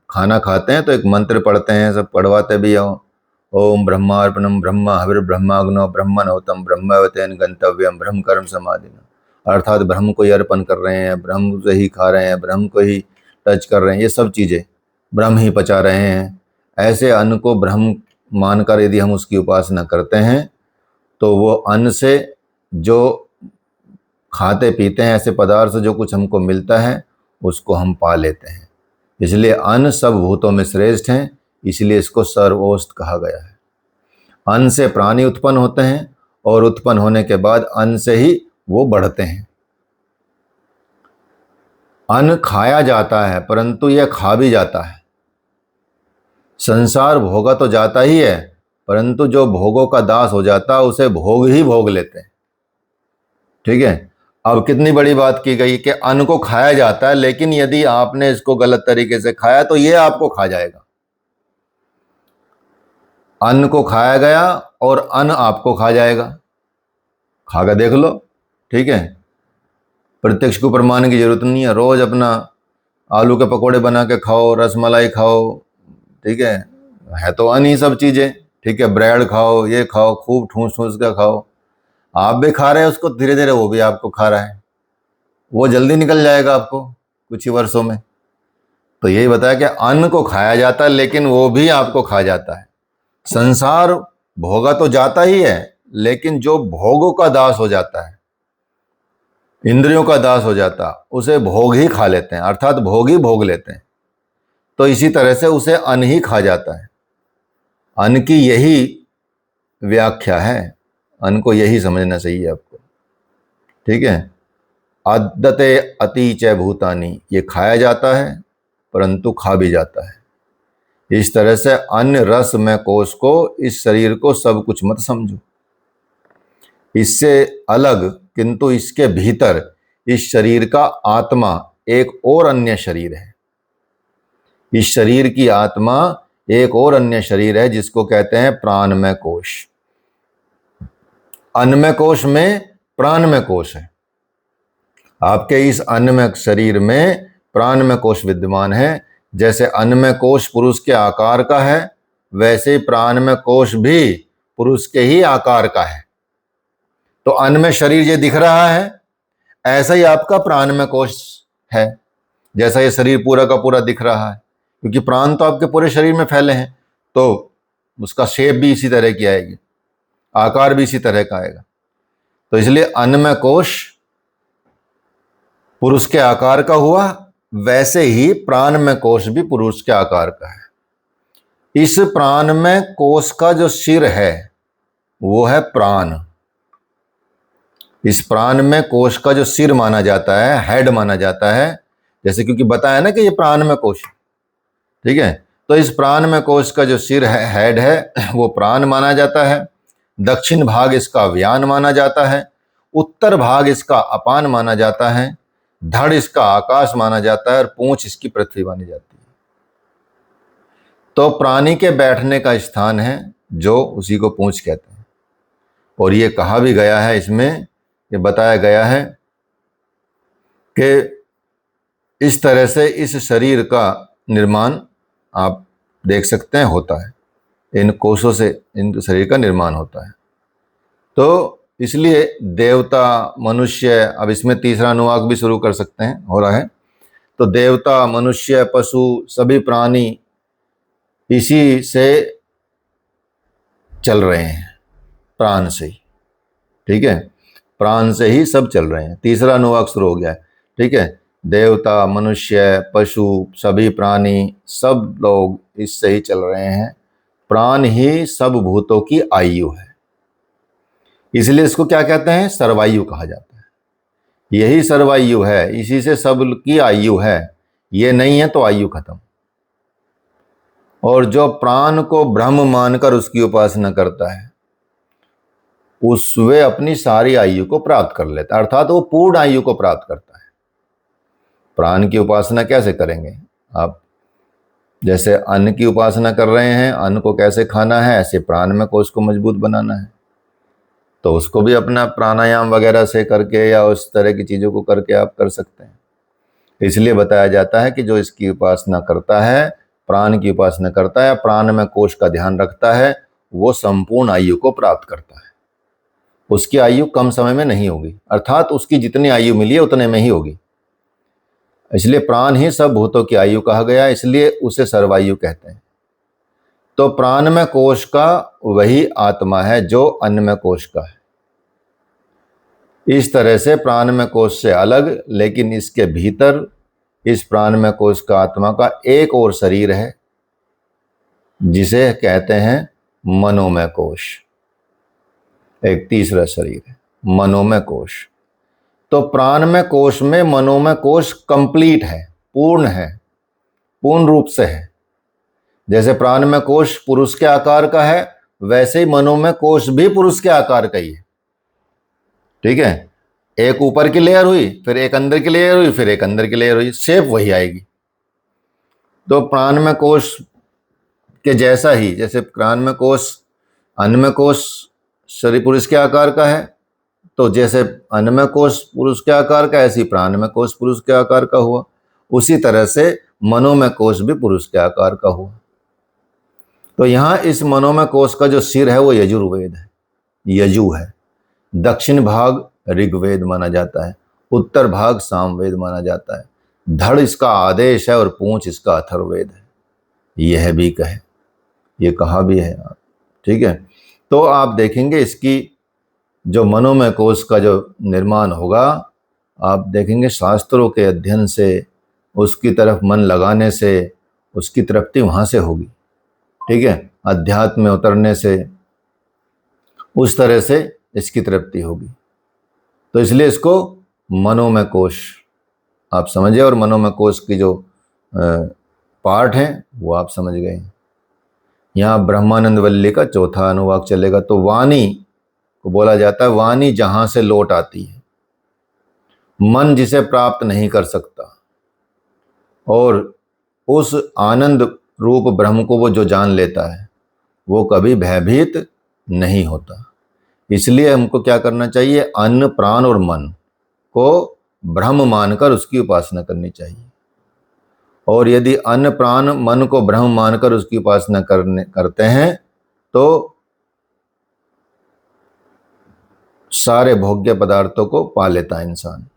खाना खाते हैं तो एक मंत्र पढ़ते हैं, सब पढ़वाते भी हो, ओम ब्रह्मार्पणम ब्रह्म हविर्ब्रह्माग्नो ब्रह्मणोतम ब्रह्मवतेन गंतव्यम ब्रह्म कर्म समाधिना। अर्थात ब्रह्म को ही अर्पण कर रहे हैं, ब्रह्म से ही खा रहे हैं, ब्रह्म को ही टच कर रहे हैं, ये सब चीज़ें ब्रह्म ही पचा रहे हैं। ऐसे अन्न को ब्रह्म मानकर यदि हम उसकी उपासना करते हैं, तो वो अन्न से जो खाते पीते हैं, ऐसे पदार्थ से जो कुछ हमको मिलता है, उसको हम पा लेते हैं। इसलिए अन्न सब भूतों में श्रेष्ठ हैं, इसलिए इसको सर्वोष्ठ कहा गया है। अन्न से प्राणी उत्पन्न होते हैं और उत्पन्न होने के बाद अन्न से ही वो बढ़ते हैं। अन्न खाया जाता है परंतु यह खा भी जाता है। संसार भोगा तो जाता ही है, परंतु जो भोगों का दास हो जाता है उसे भोग ही भोग लेते हैं, ठीक है। अब कितनी बड़ी बात की गई कि अन्न को खाया जाता है, लेकिन यदि आपने इसको गलत तरीके से खाया तो ये आपको खा जाएगा। अन्न को खाया गया और अन्न आपको खा जाएगा। खाकर देख लो, ठीक है। प्रत्यक्ष को प्रमाण की जरूरत नहीं है। रोज अपना आलू के पकोड़े बना के खाओ, रसमलाई खाओ, ठीक है तो अन्न ही सब चीजें, ठीक है। ब्रेड खाओ, ये खाओ, खूब ठूस ठूस का खाओ। आप भी खा रहे हैं उसको, धीरे धीरे वो भी आपको खा रहा है। वो जल्दी निकल जाएगा आपको कुछ ही वर्षों में। तो यही बताया कि अन्न को खाया जाता है, लेकिन वो भी आपको खा जाता है। संसार भोगा तो जाता ही है, लेकिन जो भोगों का दास हो जाता है, इंद्रियों का दास हो जाता, उसे भोग ही खा लेते हैं, अर्थात भोग ही भोग लेते हैं। तो इसी तरह से उसे अन्न ही खा जाता है। अन्न की यही व्याख्या है, अन्न को यही समझना चाहिए आपको, ठीक है। आदते अति च भूतानी, ये खाया जाता है परंतु खा भी जाता है। इस तरह से अन्न रस में कोष को, इस शरीर को सब कुछ मत समझो। इससे अलग किंतु इसके भीतर इस शरीर का आत्मा एक और अन्य शरीर है। इस शरीर की आत्मा एक और अन्य शरीर है, जिसको कहते हैं प्राणमय कोश। अन्नमय कोश में प्राणमय कोश है। आपके इस अन्नमय शरीर में प्राणमय कोश विद्यमान है। जैसे अन्नमय कोश पुरुष के आकार का है, वैसे ही प्राणमय कोश भी पुरुष के ही आकार का है। तो अन्नमय शरीर ये दिख रहा है, ऐसा ही आपका प्राणमय कोश है। जैसा ये शरीर पूरा का पूरा दिख रहा है, क्योंकि प्राण तो आपके पूरे शरीर में फैले हैं, तो उसका शेप भी इसी तरह की आएगी, आकार भी इसी तरह का आएगा। तो इसलिए अन्नमय कोश पुरुष के आकार का हुआ, वैसे ही प्राणमय कोश भी पुरुष के आकार का है। इस प्राणमय कोश का जो सिर है वो है प्राण। इस प्राणमय कोश का जो सिर माना जाता है, हेड माना जाता है, जैसे क्योंकि बताया ना कि ये प्राणमय कोश, ठीक है। तो इस प्राणमय कोश का जो सिर है, हेड है, वो प्राण माना जाता है। दक्षिण भाग इसका व्यान माना जाता है। उत्तर भाग इसका अपान माना जाता है। धड़ इसका आकाश माना जाता है और पूंछ इसकी पृथ्वी मानी जाती है। तो प्राणी के बैठने का स्थान है जो उसी को पूंछ कहते हैं। और ये कहा भी गया है, इसमें ये बताया गया है कि इस तरह से इस शरीर का निर्माण आप देख सकते हैं होता है, इन कोशों से इन शरीर का निर्माण होता है। तो इसलिए देवता, मनुष्य, अब इसमें तीसरा अनुवाक भी शुरू कर सकते हैं, हो रहा है। तो देवता, मनुष्य, पशु, सभी प्राणी इसी से चल रहे हैं, प्राण से ही, ठीक है। प्राण से ही सब चल रहे हैं। तीसरा अनुवाक शुरू हो गया है, ठीक है। देवता, मनुष्य, पशु, सभी प्राणी, सब लोग इससे ही चल रहे हैं। प्राण ही सब भूतों की आयु है, इसलिए इसको क्या कहते हैं, सर्वायु कहा जाता है। यही सर्वायु है, इसी से सब की आयु है। ये नहीं है तो आयु खत्म। और जो प्राण को ब्रह्म मानकर उसकी उपासना करता है, उस वे अपनी सारी आयु को प्राप्त कर लेता है, अर्थात वो पूर्ण आयु को प्राप्त करता है। प्राण की उपासना कैसे करेंगे आप? जैसे अन्न की उपासना कर रहे हैं, अन्न को कैसे खाना है, ऐसे प्राण में कोश को मजबूत बनाना है। तो उसको भी अपना प्राणायाम वगैरह से करके या उस तरह की चीज़ों को करके आप कर सकते हैं। इसलिए बताया जाता है कि जो इसकी उपासना करता है, प्राण की उपासना करता है, प्राण में कोश का ध्यान रखता है, वो संपूर्ण आयु को प्राप्त करता है। उसकी आयु कम समय में नहीं होगी, अर्थात उसकी जितनी आयु मिली है उतने में ही होगी। इसलिए प्राण ही सब भूतों की आयु कहा गया, इसलिए उसे सर्वायु कहते हैं। तो प्राण में कोश का वही आत्मा है जो अन्न में कोश का है। इस तरह से प्राण में कोश से अलग, लेकिन इसके भीतर इस प्राण में कोश का आत्मा का एक और शरीर है, जिसे कहते हैं मनोमय कोश। एक तीसरा शरीर है मनोमय कोश। तो प्राणमय कोश में मनोमय कोश कंप्लीट है, पूर्ण है, पूर्ण रूप से है। जैसे प्राणमय कोश पुरुष के आकार का है, वैसे ही मनोमय कोश भी पुरुष के आकार का ही है, ठीक है। एक ऊपर की लेयर हुई, फिर एक अंदर की लेयर हुई, फिर एक अंदर की लेयर हुई, शेप वही आएगी। तो प्राणमय कोश के जैसा ही, जैसे प्राणमय कोश अन्नमय कोश शरीर पुरुष के आकार का है, तो जैसे अन्नमय कोश पुरुष के आकार का, ऐसी प्राणमय कोश पुरुष के आकार का हुआ। उसी तरह से मनोमय कोश भी पुरुष के आकार का हुआ। तो यहाँ इस मनोमय कोश का जो सिर है वो यजुर्वेद है, यजु है। दक्षिण भाग ऋग्वेद माना जाता है, उत्तर भाग सामवेद माना जाता है। धड़ इसका आदेश है और पूंछ इसका अथर्ववेद है। यह भी कहे, ये कहा भी है। ठीक है, तो आप देखेंगे इसकी जो मनोमय कोश का जो निर्माण होगा, आप देखेंगे शास्त्रों के अध्ययन से, उसकी तरफ मन लगाने से उसकी तृप्ति वहाँ से होगी। ठीक है, अध्यात्म में उतरने से उस तरह से इसकी तृप्ति होगी। तो इसलिए इसको मनोमय कोश आप समझे, और मनोमय कोश की जो पार्ट हैं वो आप समझ गए। यहाँ ब्रह्मानंद वल्ली का चौथा अनुवाक चलेगा। तो वाणी को बोला जाता है, वाणी जहाँ से लौट आती है, मन जिसे प्राप्त नहीं कर सकता, और उस आनंद रूप ब्रह्म को वो जो जान लेता है वो कभी भयभीत नहीं होता। इसलिए हमको क्या करना चाहिए, अन्न प्राण और मन को ब्रह्म मानकर उसकी उपासना करनी चाहिए। और यदि अन्न प्राण मन को ब्रह्म मानकर उसकी उपासना करते हैं तो सारे भोग्य पदार्थों को पा लेता है इंसान।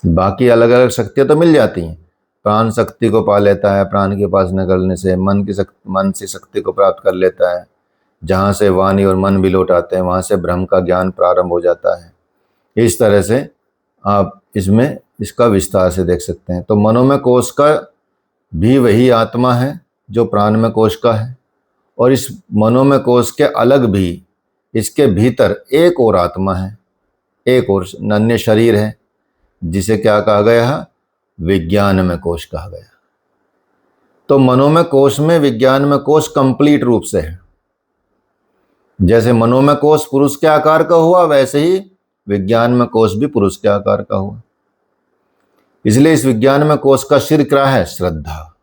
बाकी अलग अलग शक्तियां तो मिल जाती हैं। प्राण शक्ति को पा लेता है, प्राण की उपासना करने से मन से शक्ति को प्राप्त कर लेता है। जहाँ से वाणी और मन भी लौट आते हैं वहाँ से ब्रह्म का ज्ञान प्रारंभ हो जाता है। इस तरह से आप इसमें इसका विस्तार से देख सकते हैं। तो मनोमय कोश का भी वही आत्मा है जो प्राणमय कोश का है, और इस मनोमय कोश के अलग भी इसके भीतर एक और आत्मा है, एक और अन्य शरीर है, जिसे क्या कहा गया है, विज्ञानमय कोश कहा गया। तो मनोमय कोश में विज्ञानमय कोश कंप्लीट रूप से है। जैसे मनोमय कोश पुरुष के आकार का हुआ, वैसे ही विज्ञानमय कोश भी पुरुष के आकार का हुआ। इसलिए इस विज्ञानमय कोश का सिर क्या है, श्रद्धा,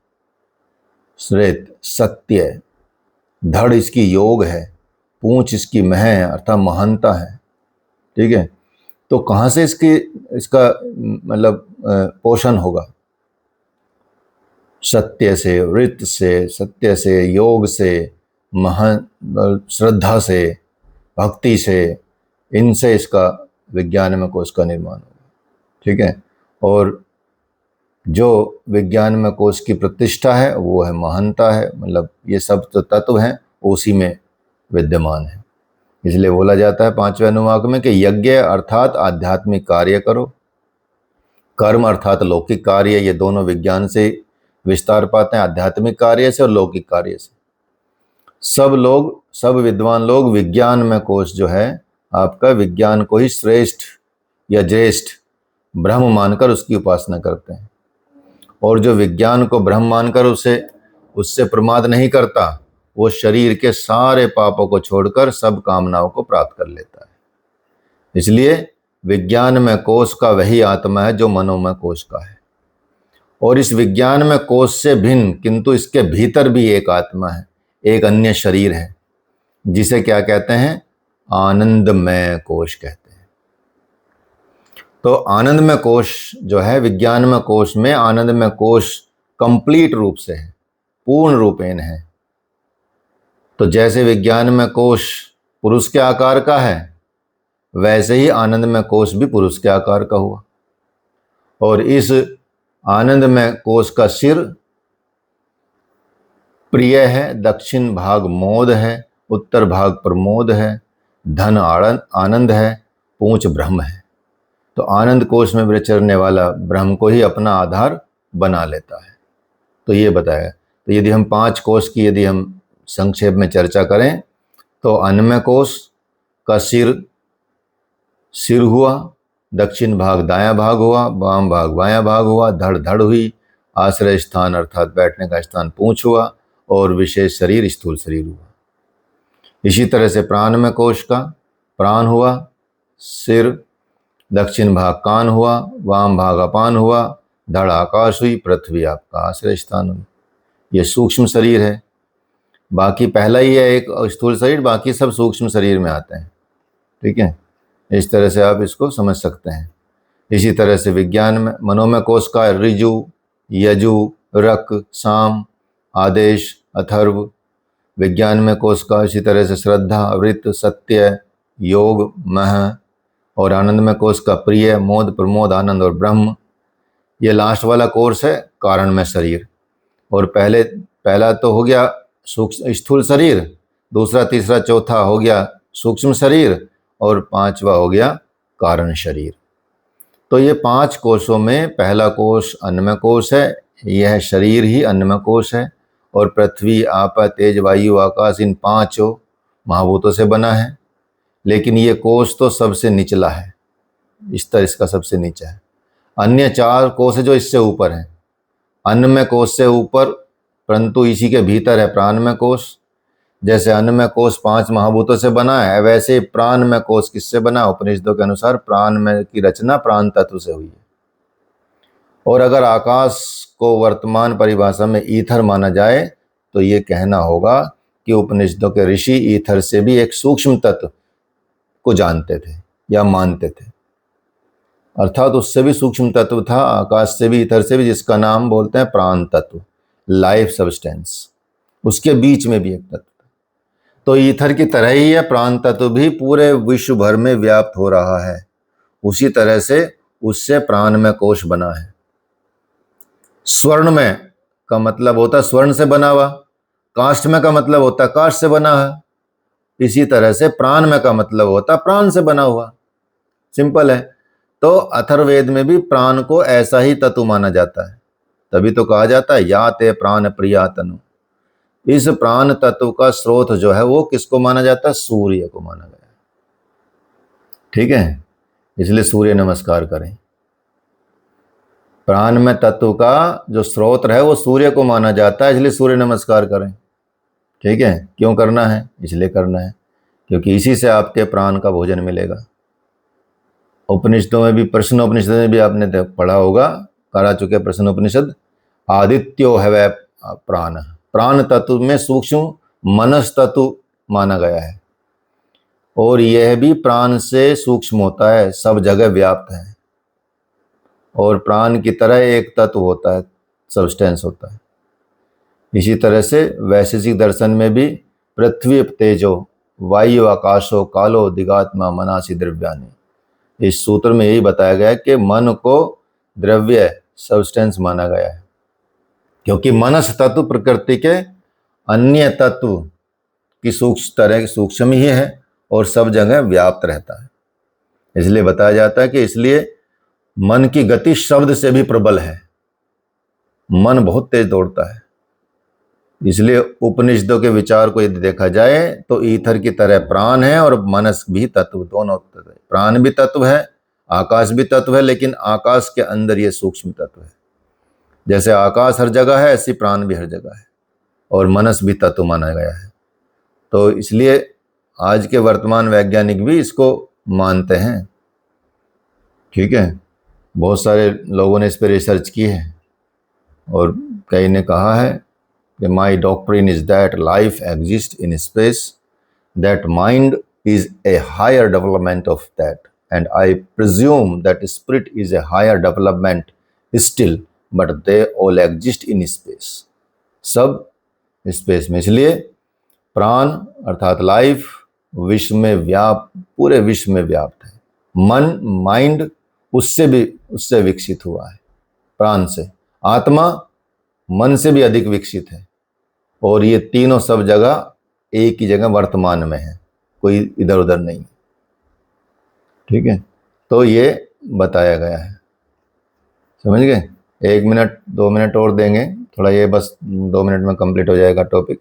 श्रेत, सत्य। धड़ इसकी योग है, पूंछ इसकी मह अर्थात महानता है। ठीक है, तो कहाँ से इसका मतलब पोषण होगा, सत्य से, वृत्त से, सत्य से, योग से, महान श्रद्धा से, भक्ति से, इनसे इसका विज्ञानमय कोश का निर्माण होगा। ठीक है, और जो विज्ञानमय कोश की प्रतिष्ठा है वो है महानता है, मतलब ये सब जो तत्व हैं उसी में विद्यमान है। इसलिए बोला जाता है पांचवें अनुवाक में कि यज्ञ अर्थात आध्यात्मिक कार्य करो, कर्म अर्थात लौकिक कार्य, ये दोनों विज्ञान से विस्तार पाते हैं, आध्यात्मिक कार्य से और लौकिक कार्य से। सब विद्वान लोग विज्ञानमय कोश जो है आपका, विज्ञान को ही श्रेष्ठ या ज्येष्ठ ब्रह्म मानकर उसकी उपासना करते हैं। और जो विज्ञान को ब्रह्म मानकर उससे प्रमाद नहीं करता, वो शरीर के सारे पापों को छोड़कर सब कामनाओं को प्राप्त कर लेता है। इसलिए विज्ञानमय कोश का वही आत्मा है जो मनोमय कोश का है। और इस विज्ञानमय कोश से भिन्न किंतु इसके भीतर भी एक आत्मा है, एक अन्य शरीर है, जिसे क्या कहते हैं, आनंदमय कोश कहते हैं। तो आनंदमय कोश जो है, विज्ञानमय कोश में आनंदमय कोश कंप्लीट रूप से है, पूर्ण रूपेण है। तो जैसे विज्ञानमय कोश पुरुष के आकार का है, वैसे ही आनंदमय कोश भी पुरुष के आकार का हुआ। और इस आनंदमय कोश का सिर प्रिय है, दक्षिण भाग मोद है, उत्तर भाग प्रमोद है, धन आनंद है, पूंछ ब्रह्म है। तो आनंद कोश में विचरने वाला ब्रह्म को ही अपना आधार बना लेता है। तो ये बताया। तो यदि हम 5 कोश की यदि हम संक्षेप में चर्चा करें तो अन्नमय कोश का सिर हुआ, दक्षिण भाग दायां भाग हुआ, वाम भाग बायां भाग हुआ, धड़ हुई, आश्रय स्थान अर्थात बैठने का स्थान पूंछ हुआ, और विशेष शरीर स्थूल शरीर हुआ। इसी तरह से प्राणमय कोश का प्राण हुआ, सिर, दक्षिण भाग कान हुआ, वाम भाग अपान हुआ, धड़ आकाश हुई, पृथ्वी आपका आश्रय स्थान हुई। ये सूक्ष्म शरीर है। बाकी पहला ही है एक स्थूल शरीर, बाकी सब सूक्ष्म शरीर में आते हैं। ठीक है, इस तरह से आप इसको समझ सकते हैं। इसी तरह से विज्ञान में मनोमय कोश का ऋजु, यजु, रक, साम, आदेश, अथर्व। विज्ञान में कोश का इसी तरह से श्रद्धा, वृत्त, सत्य, योग, मह। और आनंद में कोश का प्रिय, मोद, प्रमोद, आनंद और ब्रह्म। ये लास्ट वाला कोर्स है कारण में शरीर। और पहला तो हो गया सूक्ष्म स्थूल शरीर, दूसरा, तीसरा, चौथा हो गया सूक्ष्म शरीर, और पांचवा हो गया कारण शरीर। तो ये 5 कोशों में पहला कोश अन्नमय कोश है। यह शरीर ही अन्नमय कोश है। और पृथ्वी, आप, तेज, वायु, आकाश इन 5 महाभूतों से बना है। लेकिन ये कोश तो सबसे निचला है, स्तर इसका सबसे नीचा है। अन्य 4 कोश जो इससे ऊपर हैं, अन्नमय कोश से ऊपर, परंतु इसी के भीतर है प्राणमय कोश। जैसे अन्नमय कोश 5 महाभूतों से बना है, वैसे प्राणमय कोश किससे बना? उपनिषदों के अनुसार प्राणमय की रचना प्राण तत्व से हुई है। और अगर आकाश को वर्तमान परिभाषा में ईथर माना जाए तो ये कहना होगा कि उपनिषदों के ऋषि ईथर से भी एक सूक्ष्म तत्व को जानते थे या मानते थे, अर्थात उससे भी सूक्ष्म तत्व था, आकाश से भी, ईथर से भी, जिसका नाम बोलते हैं प्राण तत्व, लाइफ सब्सटेंस। उसके बीच में भी एक तत्व। तो ईथर की तरह ही है प्राण तत्व भी पूरे विश्व भर में व्याप्त हो रहा है। उसी तरह से उससे प्राणमय कोश बना है। स्वर्णमय का मतलब होता है स्वर्ण से बना हुआ, काष्ठमय का मतलब होता है काष्ठ से बना है। इसी तरह से प्राणमय का मतलब होता है प्राण से बना हुआ। सिंपल है। तो अथर्ववेद में भी प्राण को ऐसा ही तत्व माना जाता है। तभी तो कहा जाता है या ते प्राण प्रिया तनु। इस प्राण तत्व का स्रोत जो है वो किसको माना जाता है? सूर्य को माना गया। ठीक है, इसलिए सूर्य नमस्कार करें। प्राण में तत्व का जो स्रोत है वो सूर्य को माना जाता है, इसलिए सूर्य नमस्कार करें। ठीक है, क्यों करना है? इसलिए करना है क्योंकि इसी से आपके प्राण का भोजन मिलेगा। उपनिषदों में भी, प्रश्नोपनिषद में भी आपने पढ़ा होगा, करा चुके प्रश्नोपनिषद, आदित्यो है वह प्राण। प्राण तत्व में सूक्ष्म मनस तत्व माना गया है। और यह भी प्राण से सूक्ष्म होता है, सब जगह व्याप्त है। और प्राण की तरह एक तत्व होता है, सब्सटेंस होता है। इसी तरह से वैशेषिक दर्शन में भी पृथ्वी तेजो वायु आकाशो कालो दिगात्मा मनासी द्रव्यानि, इस सूत्र में यही बताया गया है कि मन को द्रव्य सब्सटेंस माना गया है, क्योंकि मनस तत्व प्रकृति के अन्य तत्व की सूक्ष्म ही है और सब जगह व्याप्त रहता है। इसलिए बताया जाता है कि इसलिए मन की गति शब्द से भी प्रबल है। मन बहुत तेज दौड़ता है। इसलिए उपनिषदों के विचार को यदि देखा जाए तो ईथर की तरह प्राण है और मनस भी तत्व, दोनों तत्व है। प्राण भी तत्व है, आकाश भी तत्व है, लेकिन आकाश के अंदर ये सूक्ष्म तत्व है। जैसे आकाश हर जगह है, ऐसी प्राण भी हर जगह है और मनस भी तत्व माना गया है। तो इसलिए आज के वर्तमान वैज्ञानिक भी इसको मानते हैं। ठीक है, बहुत सारे लोगों ने इस पर रिसर्च की है और कई ने कहा है कि my doctrine is that life exist in space, that mind is a higher development of that, and I presume that spirit is a higher development still, but they all exist in space. सब स्पेस में। इसलिए प्राण अर्थात लाइफ विश्व में पूरे विश्व में व्याप्त है। मन, माइंड उससे विकसित हुआ है, प्राण से। आत्मा मन से भी अधिक विकसित है। और ये तीनों सब जगह एक ही जगह वर्तमान में है, कोई इधर उधर नहीं। ठीक है, तो ये बताया गया है। समझ गए? 1 मिनट 2 मिनट और देंगे, थोड़ा ये बस 2 मिनट में कंप्लीट हो जाएगा टॉपिक।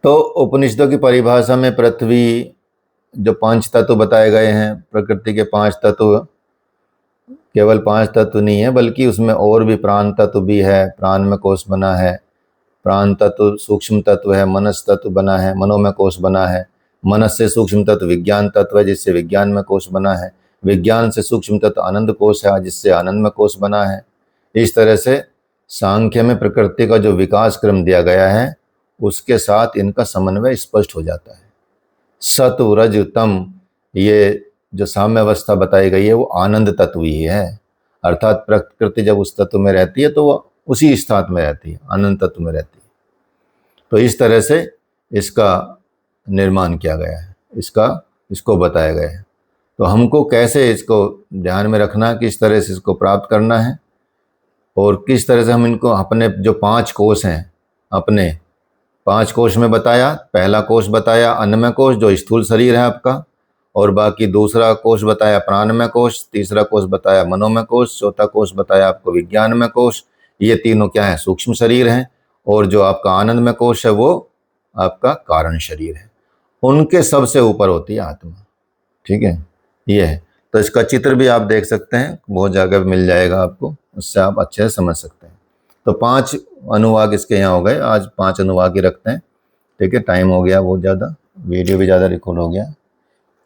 तो उपनिषदों की परिभाषा में पृथ्वी, जो 5 तत्व बताए गए हैं, प्रकृति के 5 तत्व, केवल 5 तत्व नहीं है बल्कि उसमें और भी प्राण तत्व भी है। प्राण में कोश बना है, प्राण तत्व सूक्ष्म तत्व है, मनस तत्व बना है, मनोमय कोश बना है, मनस से सूक्ष्म तत्व विज्ञान तत्व है जिससे विज्ञान में कोश बना है, विज्ञान से सूक्ष्म तत्व आनंद कोश है जिससे आनंद में कोश बना है। इस तरह से सांख्य में प्रकृति का जो विकास क्रम दिया गया है उसके साथ इनका समन्वय स्पष्ट हो जाता है। सत्व रज तम, ये जो साम्य अवस्था बताई गई है वो आनंद तत्व ही है, अर्थात प्रकृति जब उस तत्व में रहती है तो वो उसी स्थान में रहती है, आनंद तत्व में रहती है। तो इस तरह से इसका निर्माण किया गया है, इसको बताया गया है। तो हमको कैसे इसको ध्यान में रखना, किस तरह से इसको प्राप्त करना है और किस तरह से हम इनको अपने जो 5 कोश हैं, अपने 5 कोश में बताया। पहला कोश बताया अन्नमय कोश जो स्थूल शरीर है आपका, और बाकी दूसरा कोश बताया प्राणमय कोश, तीसरा कोश बताया मनोमय कोश, चौथा कोश बताया आपको विज्ञानमय कोश। ये तीनों क्या है, सूक्ष्म शरीर हैं, और जो आपका आनंदमय कोश है वो आपका कारण शरीर है। उनके सबसे ऊपर होती है आत्मा। ठीक है, ये है। तो इसका चित्र भी आप देख सकते हैं, बहुत जगह मिल जाएगा आपको, उससे आप अच्छे से समझ सकते हैं। तो 5 अनुवाक इसके यहाँ हो गए, आज 5 अनुवाक ही रखते हैं। ठीक है, टाइम हो गया बहुत ज़्यादा, वीडियो भी ज़्यादा रिकॉर्ड हो गया।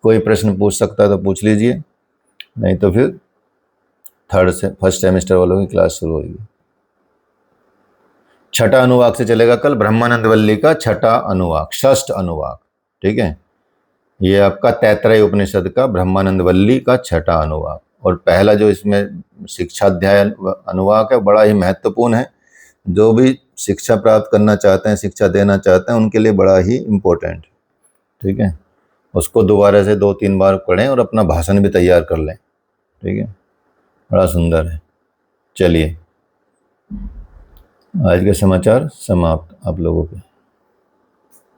कोई प्रश्न पूछ सकता है तो पूछ लीजिए, नहीं तो फिर फर्स्ट सेमेस्टर वालों की क्लास शुरू होगी। छठा अनुवाक से चलेगा कल, ब्रह्मानंद वल्ली का छठा अनुवाक, षष्ठ अनुवाक। ठीक है, ये आपका तैत्तरीय उपनिषद का ब्रह्मानंद वल्ली का छठा अनुवाक। और पहला जो इसमें शिक्षाध्याय अनुवाक है बड़ा ही महत्वपूर्ण है। जो भी शिक्षा प्राप्त करना चाहते हैं, शिक्षा देना चाहते हैं, उनके लिए बड़ा ही इम्पोर्टेंट। ठीक है, उसको दोबारा से 2-3 बार पढ़ें और अपना भाषण भी तैयार कर लें। ठीक है, बड़ा सुंदर है। चलिए, आज के समाचार समाप्त आप लोगों के।